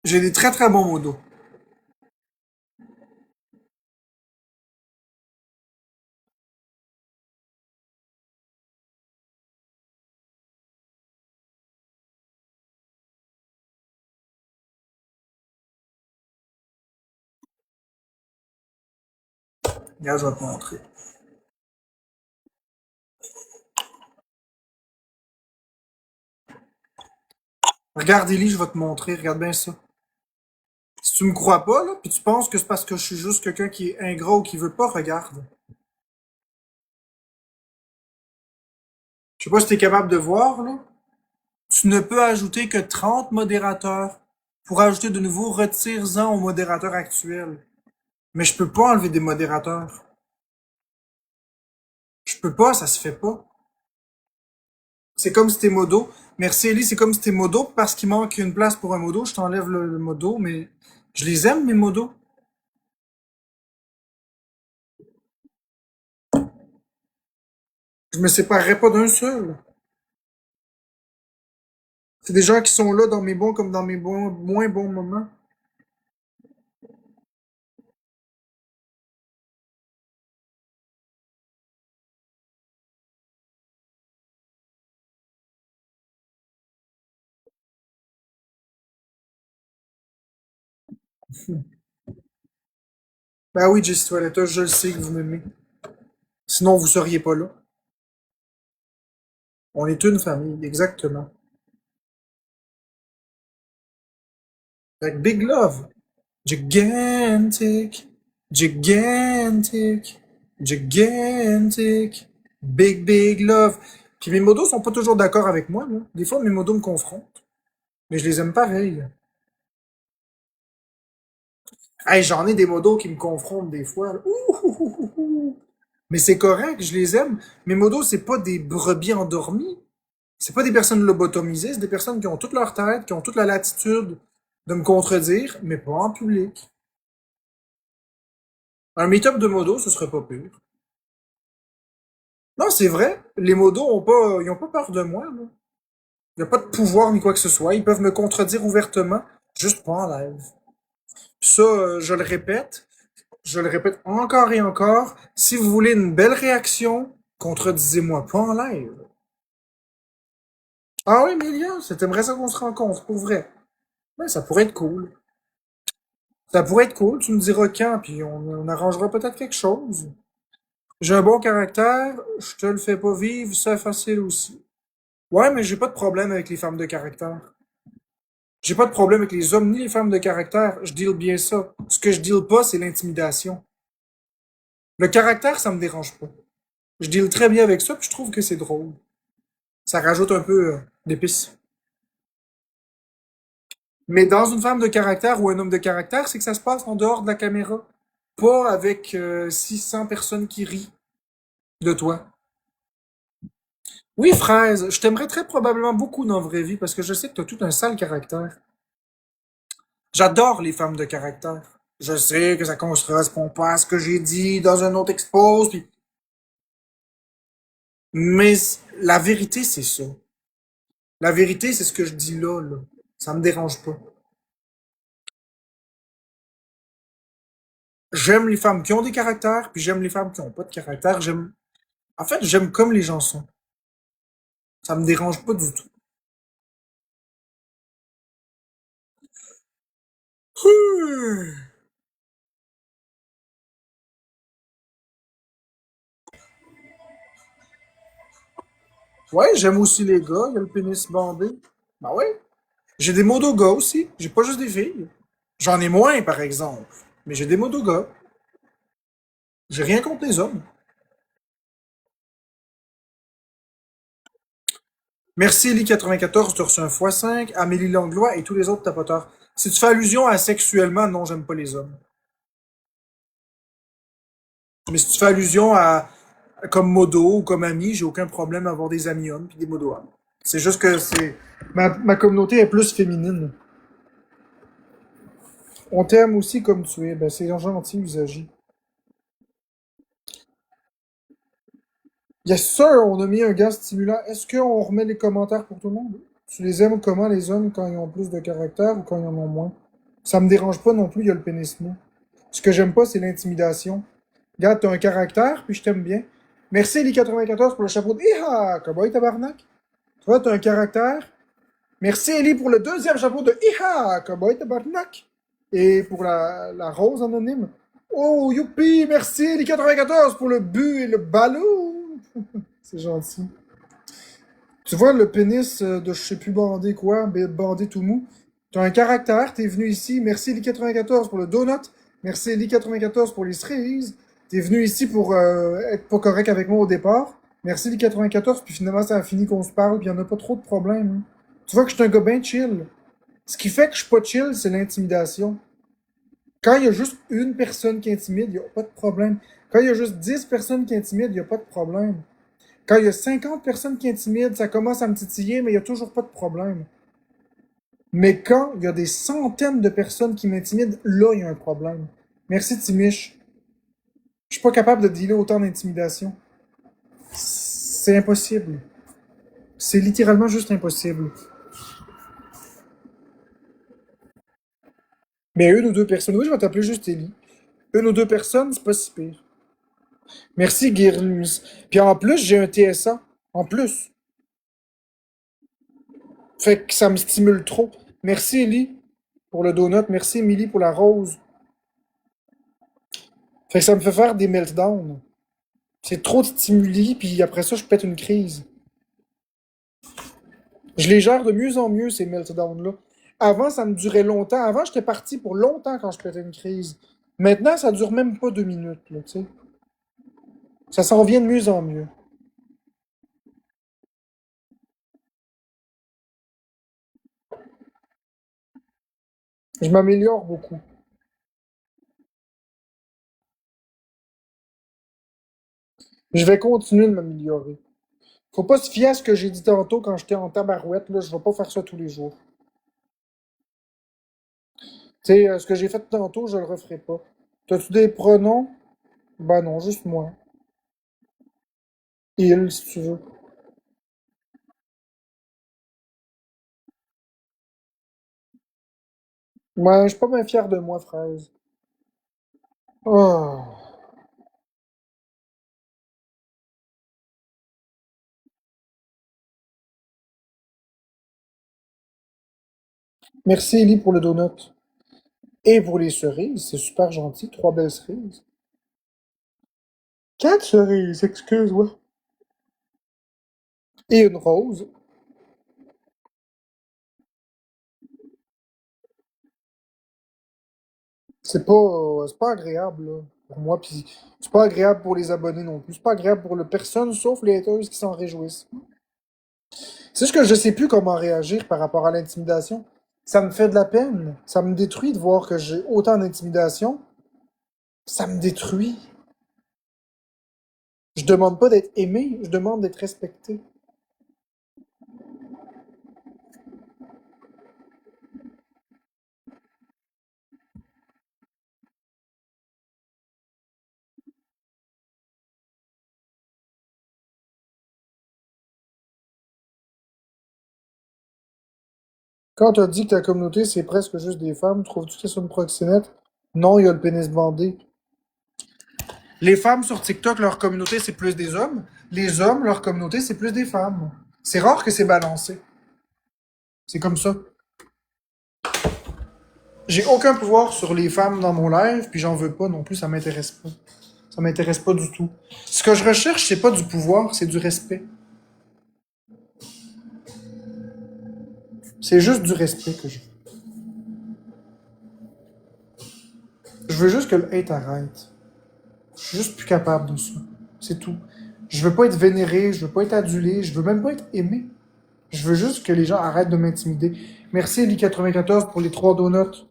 J'ai des très bons modos. Regarde, je vais te montrer. Regarde, Ellie, je vais te montrer. Regarde bien ça. Si tu me crois pas, là, puis tu penses que c'est parce que je suis juste quelqu'un qui est ingrat ou qui veut pas, regarde. Je sais pas si t'es capable de voir, là. Tu ne peux ajouter que 30 modérateurs. Pour ajouter de nouveau, retire-en au modérateur actuel. Mais je peux pas enlever des modérateurs. Je peux pas, ça se fait pas. C'est comme si t'es modo. Merci Ellie, c'est comme si t'es modo, parce qu'il manque une place pour un modo, je t'enlève le modo, mais je les aime, mes modos. Je me séparerai pas d'un seul. C'est des gens qui sont là dans mes bons comme dans mes bons, moins bons moments. Ben oui, Jessie Toiletta, je le sais que vous m'aimez. Sinon, vous seriez pas là. On est une famille, exactement. Like Big Love. Gigantic. Gigantic. Gigantic. Big Love. Puis mes modos sont pas toujours d'accord avec moi, là. Des fois, mes modos me confrontent. Mais je les aime pareil. Hey, j'en ai des modos qui me confrontent des fois, là. Ouh, ouh, ouh, ouh, ouh. Mais c'est correct, je les aime. Mes modos, c'est pas des brebis endormis. C'est pas des personnes lobotomisées, c'est des personnes qui ont toute leur tête, qui ont toute la latitude de me contredire, mais pas en public. Un meet-up de modos, ce serait pas pire. Non, c'est vrai, les modos ils ont pas peur de moi, là. Il n'y a pas de pouvoir ni quoi que ce soit. Ils peuvent me contredire ouvertement, juste pas en live. Ça, je le répète encore et encore. Si vous voulez une belle réaction, contredisez-moi pas en live. Ah oui, Mélia, t'aimerais ça qu'on se rencontre, pour vrai. Ben, ça pourrait être cool. Ça pourrait être cool, tu me diras quand, puis on arrangera peut-être quelque chose. J'ai un bon caractère, je te le fais pas vivre, c'est facile aussi. Ouais, mais j'ai pas de problème avec les femmes de caractère. J'ai pas de problème avec les hommes ni les femmes de caractère, je deal bien ça. Ce que je deal pas, c'est l'intimidation. Le caractère, ça me dérange pas. Je deal très bien avec ça, puis je trouve que c'est drôle. Ça rajoute un peu d'épices. Mais dans une femme de caractère ou un homme de caractère, c'est que ça se passe en dehors de la caméra. Pas avec 600 personnes qui rient de toi. Oui, Fraise, je t'aimerais très probablement beaucoup dans la vraie vie parce que je sais que t'as tout un sale caractère. J'adore les femmes de caractère. Je sais que ça ne correspond pas à ce que j'ai dit dans un autre expose, mais la vérité, c'est ça. La vérité, c'est ce que je dis là, là. Ça me dérange pas. J'aime les femmes qui ont des caractères, puis j'aime les femmes qui ont pas de caractère. En fait, j'aime comme les gens sont. Ça me dérange pas du tout. Ouais, j'aime aussi les gars. Il y a le pénis bandé. Bah ouais. J'ai des modos gars aussi. J'ai pas juste des filles. J'en ai moins, par exemple. Mais j'ai des modos gars. J'ai rien contre les hommes. Merci Ellie94, tu as reçu un x5, Amélie Langlois et tous les autres tapoteurs. Si tu fais allusion à sexuellement, non, j'aime pas les hommes. Mais si tu fais allusion à comme modo ou comme ami, j'ai aucun problème à avoir des amis hommes puis des modos hommes. C'est juste que c'est ma communauté est plus féminine. On t'aime aussi comme tu es. Ben, c'est gentil, usagé. Yes, sir, on a mis un gaz stimulant. Est-ce qu'on remet les commentaires pour tout le monde? Tu les aimes comment, les hommes, quand ils ont plus de caractère ou quand ils en ont moins? Ça me dérange pas non plus, il y a le pénis mou. Ce que j'aime pas, c'est l'intimidation. Regarde, t'as un caractère, puis je t'aime bien. Merci, Ellie94, pour le chapeau de Iha! Cowboy tabarnak. Tu vois, t'as un caractère. Merci, Ellie, pour le deuxième chapeau de Iha! Cowboy tabarnak. Et pour la rose anonyme. Oh, youpi! Merci, Ellie94, pour le but et le ballon. C'est gentil. Tu vois le pénis de je sais plus bandé quoi, bandé tout mou. T'as un caractère, t'es venu ici. Merci Eli94 pour le donut. Merci Eli94 pour les cerises. T'es venu ici pour être pas correct avec moi au départ. Merci Eli94, puis finalement ça a fini qu'on se parle, puis y en a pas trop de problèmes. Hein. Tu vois que je suis un gars bien chill. Ce qui fait que je suis pas chill, c'est l'intimidation. Quand il y a juste une personne qui intimide, y a pas de problème. Quand il y a juste 10 personnes qui intimident, y a pas de problème. Quand il y a 50 personnes qui intimident, ça commence à me titiller, mais il n'y a toujours pas de problème. Mais quand il y a des centaines de personnes qui m'intimident, là, il y a un problème. Merci, Timiche. Je suis pas capable de dealer autant d'intimidation. C'est impossible. C'est littéralement juste impossible. Mais une ou deux personnes, oui, je vais t'appeler juste Ellie. Une ou deux personnes, c'est pas si pire. Merci, Guirlus. Puis en plus, j'ai un TSA. En plus. Fait que ça me stimule trop. Merci, Ellie, pour le donut. Merci, Emily, pour la rose. Fait que ça me fait faire des meltdowns. C'est trop de stimuli, puis après ça, je pète une crise. Je les gère de mieux en mieux, ces meltdowns-là. Avant, ça me durait longtemps. Avant, j'étais parti pour longtemps quand je pétais une crise. Maintenant, ça dure même pas 2 minutes, là, tu sais. Ça s'en vient de mieux en mieux. Je m'améliore beaucoup. Je vais continuer de m'améliorer. Faut pas se fier à ce que j'ai dit tantôt quand j'étais en tabarouette, là. Je vais pas faire ça tous les jours. Tu sais, ce que j'ai fait tantôt, je le referai pas. T'as-tu des pronoms? Ben non, juste moi. Il, si tu veux. Moi, je suis pas bien fier de moi, fraise. Oh. Merci Ellie pour le donut. Et pour les cerises, c'est super gentil. 3 belles cerises. 4 cerises, excuse-moi. Et une rose. C'est pas agréable, là, pour moi. Puis c'est pas agréable pour les abonnés non plus. C'est pas agréable pour le personne, sauf les haters qui s'en réjouissent. C'est juste que je sais plus comment réagir par rapport à l'intimidation. Ça me fait de la peine. Ça me détruit de voir que j'ai autant d'intimidation. Ça me détruit. Je demande pas d'être aimé, je demande d'être respecté. Quand t'as dit que ta communauté, c'est presque juste des femmes, trouves-tu que c'est une proxénète? Non, il y a le pénis bandé. Les femmes sur TikTok, leur communauté, c'est plus des hommes. Les hommes, leur communauté, c'est plus des femmes. C'est rare que c'est balancé. C'est comme ça. J'ai aucun pouvoir sur les femmes dans mon live, puis j'en veux pas non plus, ça m'intéresse pas. Ça m'intéresse pas du tout. Ce que je recherche, c'est pas du pouvoir, c'est du respect. C'est juste du respect que je veux. Je veux juste que le hate arrête. Je suis juste plus capable de ça. C'est tout. Je veux pas être vénéré, je veux pas être adulé, je veux même pas être aimé. Je veux juste que les gens arrêtent de m'intimider. Merci Eli94 pour les 3 donuts.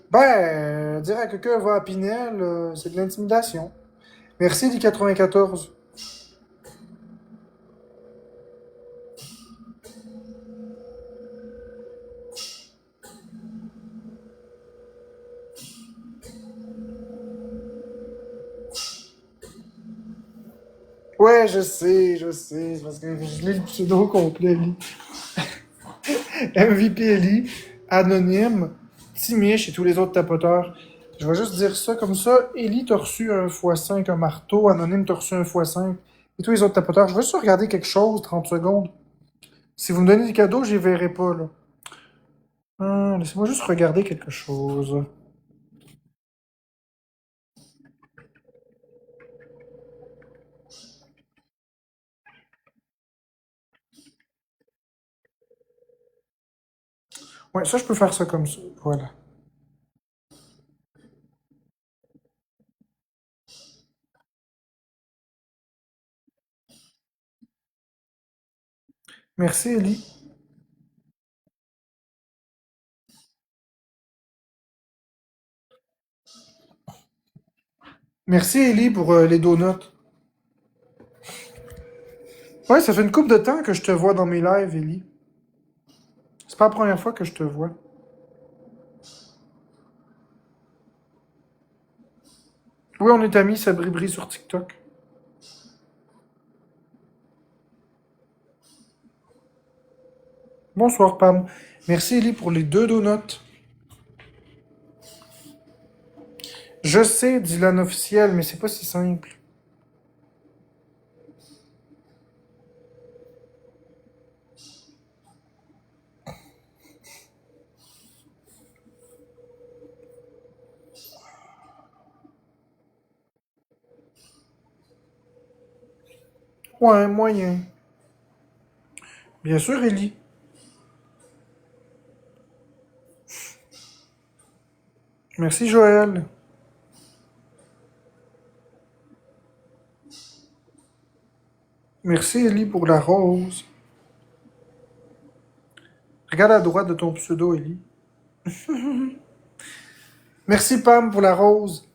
Ben, dire à quelqu'un va à Pinel, c'est de l'intimidation. Merci Eli94. Ouais, je sais, parce que je lis le pseudo complet, Eli. MVP Eli, Anonyme, Timiche et tous les autres tapoteurs. Je vais juste dire ça comme ça. Eli, t'as reçu un x5, un marteau. Anonyme, t'as reçu un x5. Et tous les autres tapoteurs. Je vais juste regarder quelque chose, 30 secondes. Si vous me donnez des cadeaux, j'y verrai pas, là. Laissez-moi juste regarder quelque chose. Ouais, ça, je peux faire ça comme ça. Voilà. Merci, Eli. Merci, Eli, pour les donuts. Ouais, ça fait une couple de temps que je te vois dans mes lives, Eli. C'est pas la première fois que je te vois. Oui, on est amis, Sabribri sur TikTok. Bonsoir, Pam. Merci, Eli, pour les 2 donuts. Je sais, Dylan officiel, mais c'est pas si simple. Ouais, moyen. Bien sûr, Eli. Merci, Joël. Merci, Eli, pour la rose. Regarde à droite de ton pseudo, Eli. Merci, Pam, pour la rose.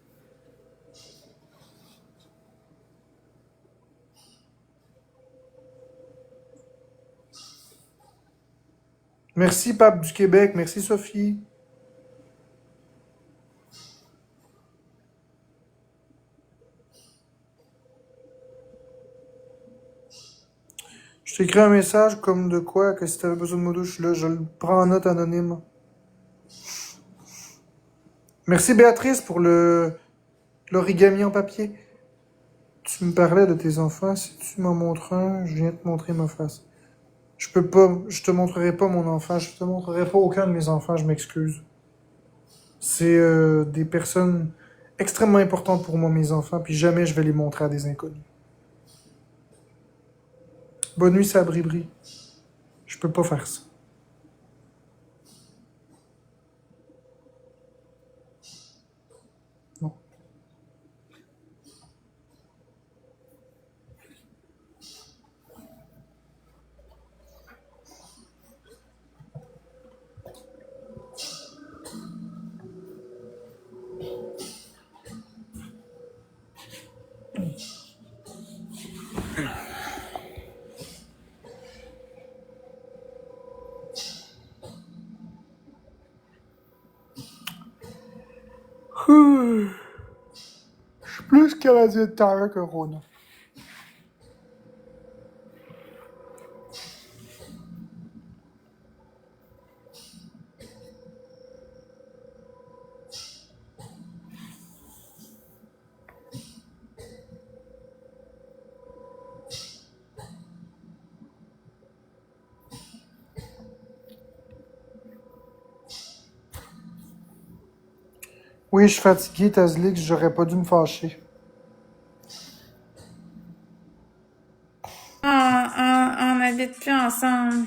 Merci, Pape du Québec. Merci, Sophie. Je t'écris un message comme de quoi, que si t'avais besoin de modo, je suis là. Je le prends en note anonyme. Merci, Béatrice, pour l'origami en papier. Tu me parlais de tes enfants. Si tu m'en montres un, je viens te montrer ma face. Je peux pas, je te montrerai pas mon enfant. Je te montrerai pas aucun de mes enfants, je m'excuse. C'est des personnes extrêmement importantes pour moi, mes enfants, puis jamais je vais les montrer à des inconnus. Bonne nuit, Sabribri. Je peux pas faire ça. Non. Je suis plus canadien de terre que Rona. Oui, je suis fatigué, Tazlix, j'aurais pas dû me fâcher. On n'habite plus ensemble.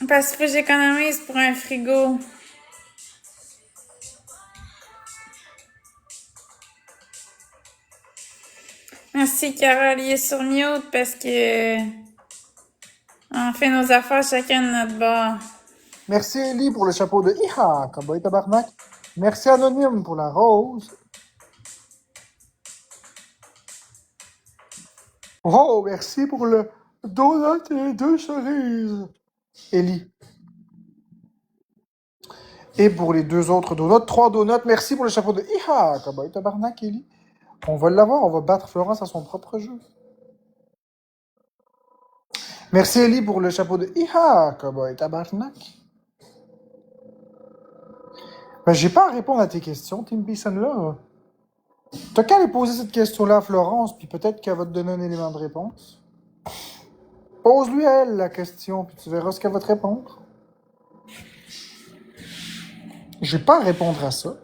Parce qu'il faut que j'économise pour un frigo. Merci, Carole. Il est sur mute parce que on fait nos affaires chacun de notre bord. Merci Ellie pour le chapeau de Iha, Cowboy Tabarnak. Merci Anonyme pour la rose. Oh, merci pour le donut et les 2 cerises. Ellie. Et pour les 2 autres donuts, 3 donuts. Merci pour le chapeau de Iha, Cowboy Tabarnak, Ellie. On va l'avoir, on va battre Florence à son propre jeu. Merci Ellie pour le chapeau de Iha, Cowboy Tabarnak. Ben, j'ai pas à répondre à tes questions, Tim Peason là. T'as qu'à aller poser cette question-là à Florence, puis peut-être qu'elle va te donner un élément de réponse. Pose-lui à elle la question, puis tu verras ce qu'elle va te répondre. J'ai pas à répondre à ça.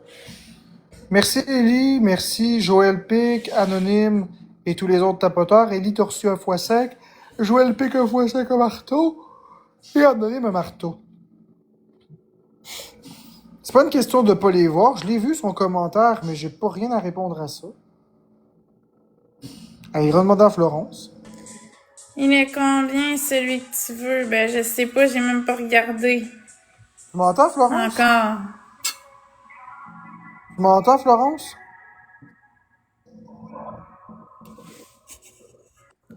Merci Ellie, merci Joël Pic, Anonyme et tous les autres tapoteurs. Ellie t'a reçu un fois sec, Joël Pic un fois sec un marteau, et Anonyme un marteau. C'est pas une question de pas les voir, je l'ai vu son commentaire, mais j'ai pas rien à répondre à ça. Allez, redemande à Florence. Il est combien celui que tu veux? Ben, je sais pas, j'ai même pas regardé. Tu m'entends, Florence? Encore. Tu m'entends, Florence?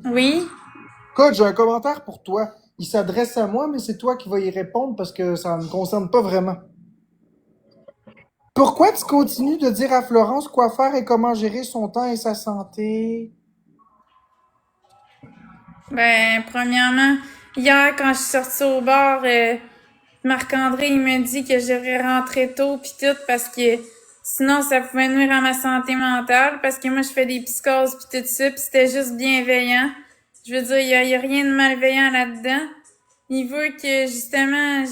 Oui? Écoute, j'ai un commentaire pour toi. Il s'adresse à moi, mais c'est toi qui vas y répondre parce que ça ne me concerne pas vraiment. Pourquoi tu continues de dire à Florence quoi faire et comment gérer son temps et sa santé? Ben, premièrement, hier, quand je suis sortie au bar, Marc-André, il me dit que je devrais rentrer tôt pis tout parce que sinon, ça pouvait nuire à ma santé mentale parce que moi, je fais des psychoses pis tout ça pis c'était juste bienveillant. Je veux dire, y a rien de malveillant là-dedans. Il veut que, justement,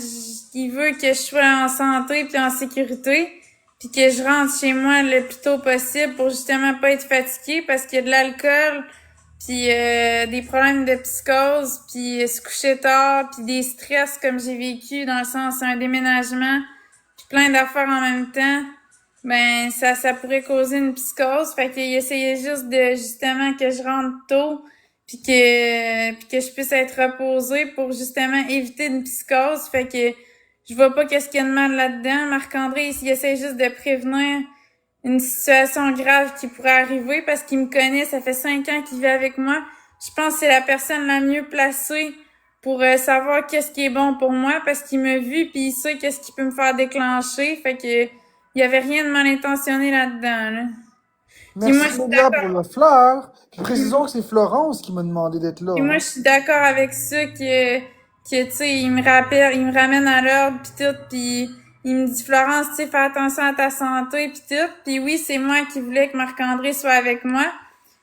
il veut que je sois en santé puis en sécurité puis que je rentre chez moi le plus tôt possible pour justement pas être fatiguée parce qu'il y a de l'alcool puis des problèmes de psychose, puis se coucher tard, puis des stress comme j'ai vécu dans le sens un déménagement, puis plein d'affaires en même temps, ben ça pourrait causer une psychose. Fait qu'il essayait juste de justement que je rentre tôt, puis que je puisse être reposée pour justement éviter une psychose. Fait que je vois pas qu'est-ce qu'il y a de mal là-dedans. Marc-André, il essaie juste de prévenir une situation grave qui pourrait arriver parce qu'il me connaît, ça fait 5 ans qu'il vit avec moi. Je pense que c'est la personne la mieux placée pour savoir qu'est-ce qui est bon pour moi parce qu'il m'a vu puis il sait qu'est-ce qui peut me faire déclencher. Fait que il y avait rien de mal intentionné là-dedans. Là. Puis moi, Merci je suis Mélia d'accord. pour le fleur. Puis précisons que c'est Florence qui m'a demandé d'être là. Puis moi, Hein. je suis d'accord avec ça que tu sais, il me rappelle, il me ramène à l'ordre puis tout, puis il me dit Florence, tu sais, fais attention à ta santé puis tout. Puis oui, c'est moi qui voulais que Marc-André soit avec moi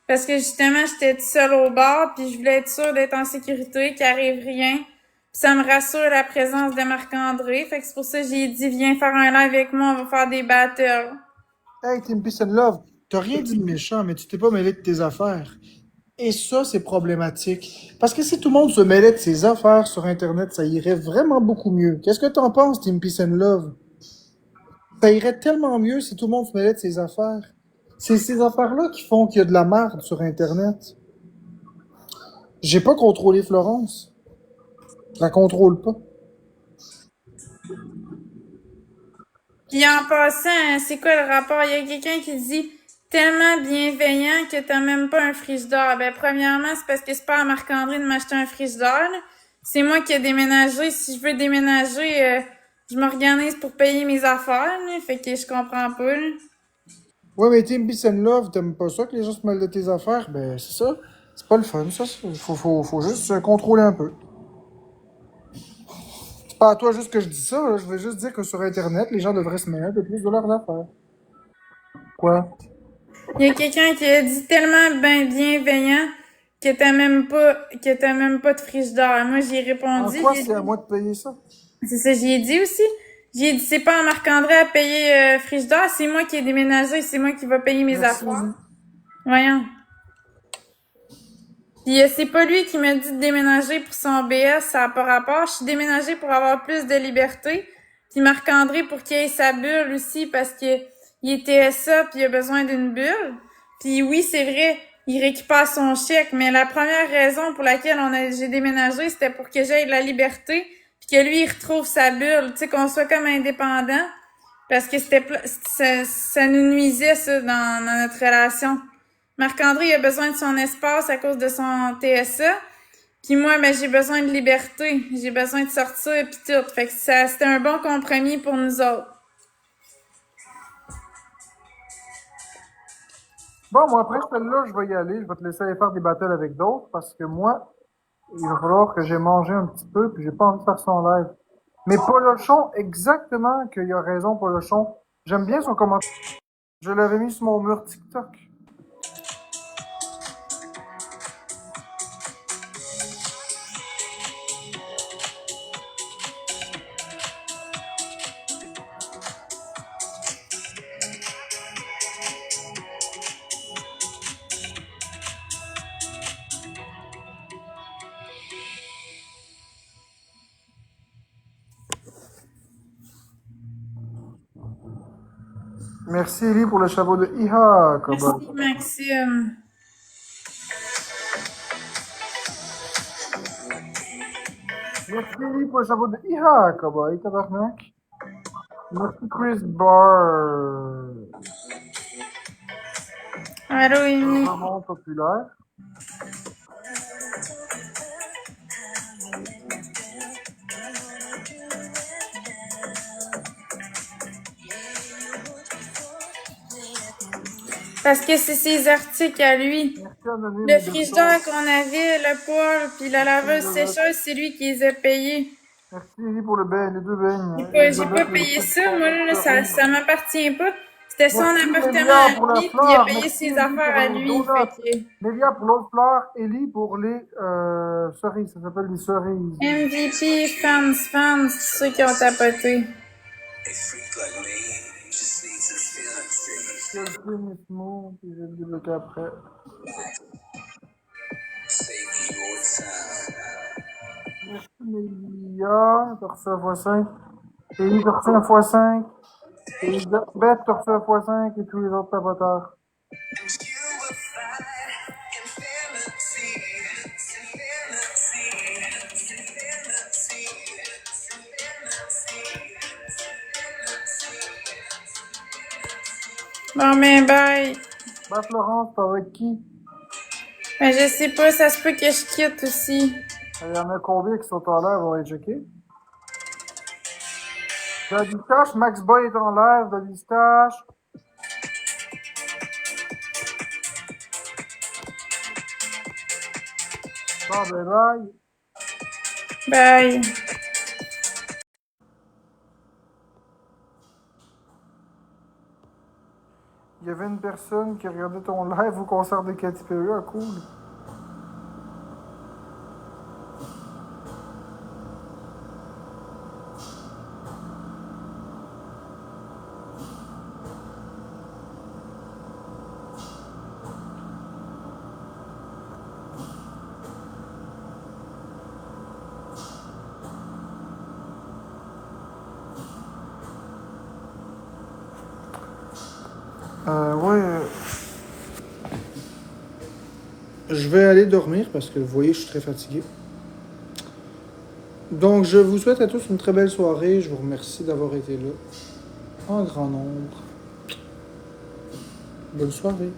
parce que justement, j'étais toute seule au bar puis je voulais être sûre d'être en sécurité, qu'il arrive rien. Puis ça me rassure la présence de Marc-André. Fait que c'est pour ça que j'ai dit viens faire un live avec moi, on va faire des battles. Hey, Tim Peace and Love, t'as rien dit de méchant, mais tu t'es pas mêlé de tes affaires. Et ça, c'est problématique. Parce que si tout le monde se mêlait de ses affaires sur Internet, ça irait vraiment beaucoup mieux. Qu'est-ce que t'en penses, Tim Peace and Love? Ça irait tellement mieux si tout le monde se mêlait de ses affaires. C'est ces affaires-là qui font qu'il y a de la merde sur Internet. J'ai pas contrôlé Florence. Je la contrôle pas. Puis en passant, c'est quoi le rapport? Il y a quelqu'un qui dit tellement bienveillant que t'as même pas un frigidaire. Ben premièrement, c'est parce que c'est pas à Marc-André de m'acheter un frigidaire. Là. C'est moi qui ai déménagé. Si je veux déménager, je m'organise pour payer mes affaires. Là. Fait que je comprends pas. Là. Ouais, mais Team Peace and Love, t'aimes pas ça que les gens se mêlent de tes affaires? Ben, c'est ça. C'est pas le fun, ça. Faut juste se contrôler un peu. C'est pas à toi juste que je dis ça, là. Je veux juste dire que sur Internet, les gens devraient se mêler un peu plus de leurs affaires. Quoi? Il y a quelqu'un qui a dit tellement ben bienveillant que t'as même pas de frigidaire. Moi, j'ai En répondu, quoi j'ai c'est à dit, moi de payer ça? c'est ça, j'y ai dit aussi. J'ai dit, c'est pas à Marc-André à payer frigidaire, c'est moi qui ai déménagé, c'est moi qui va payer mes Merci. affaires. Voyons. Puis c'est pas lui qui m'a dit de déménager pour son BS, ça n'a pas rapport. Je suis déménagée pour avoir plus de liberté. Puis Marc-André pour qu'il ait sa bulle aussi parce que il est TSA puis il a besoin d'une bulle. Puis oui, c'est vrai, il récupère son chèque, mais la première raison pour laquelle j'ai déménagé, c'était pour que j'aie de la liberté puis que lui il retrouve sa bulle, tu sais qu'on soit comme indépendant parce que ça nous nuisait ça dans notre relation. Marc-André, il a besoin de son espace à cause de son TSA. Puis moi, ben, j'ai besoin de liberté. J'ai besoin de sortir puis tout. Fait que c'était un bon compromis pour nous autres. Bon, moi, après celle-là, je vais y aller. Je vais te laisser aller faire des battles avec d'autres parce que moi, il va falloir que j'ai mangé un petit peu puis j'ai pas envie de faire son live. Mais Polochon, exactement qu'il a raison, Polochon. J'aime bien son commentaire. Je l'avais mis sur mon mur TikTok. Merci Ellie pour le chapeau de Iha, Merci, Maxime. Merci Ellie pour le chapeau de Iha, Cowboy, tabarnak. Merci Chris Barr. Allô, Amy. Vraiment populaire. Parce que c'est ses articles à lui. Merci Anonyme. Le frigidaire qu'on avait, le poêle, puis la laveuse sécheuse, c'est lui qui les a payés. Merci Ellie pour le bain, les deux beignes. J'ai pas payé ça, moi, là, ça m'appartient pas. C'était son appartement à lui, puis il a payé ses affaires à lui. Mélia pour l'autre fleur, Ellie pour les cerises, ça s'appelle des cerises. MVP, fans, ceux qui ont tapoté. Je le finis smooth, puis je vais le débloquer après. Merci Mélia, t'as reçu un x5. Ellie, t'as reçu un x5. Elisabeth, t'as reçu un x5 et tous les autres tapoteurs. Bon, ben, bye. Bah, Florence, t'es avec qui? Ben, je sais pas, ça se peut que je quitte aussi. Il y en a combien qui sont en live? On va les checker. Daddy Stash, Max Boy est en live, Daddy Stash. Bon, ben bye. Bye. Il y avait une personne qui regardait ton live au concert de Katy Perry, ah cool. Ouais. Je vais aller dormir parce que vous voyez, je suis très fatigué. Donc, je vous souhaite à tous une très belle soirée. Je vous remercie d'avoir été là en grand nombre. Bonne soirée.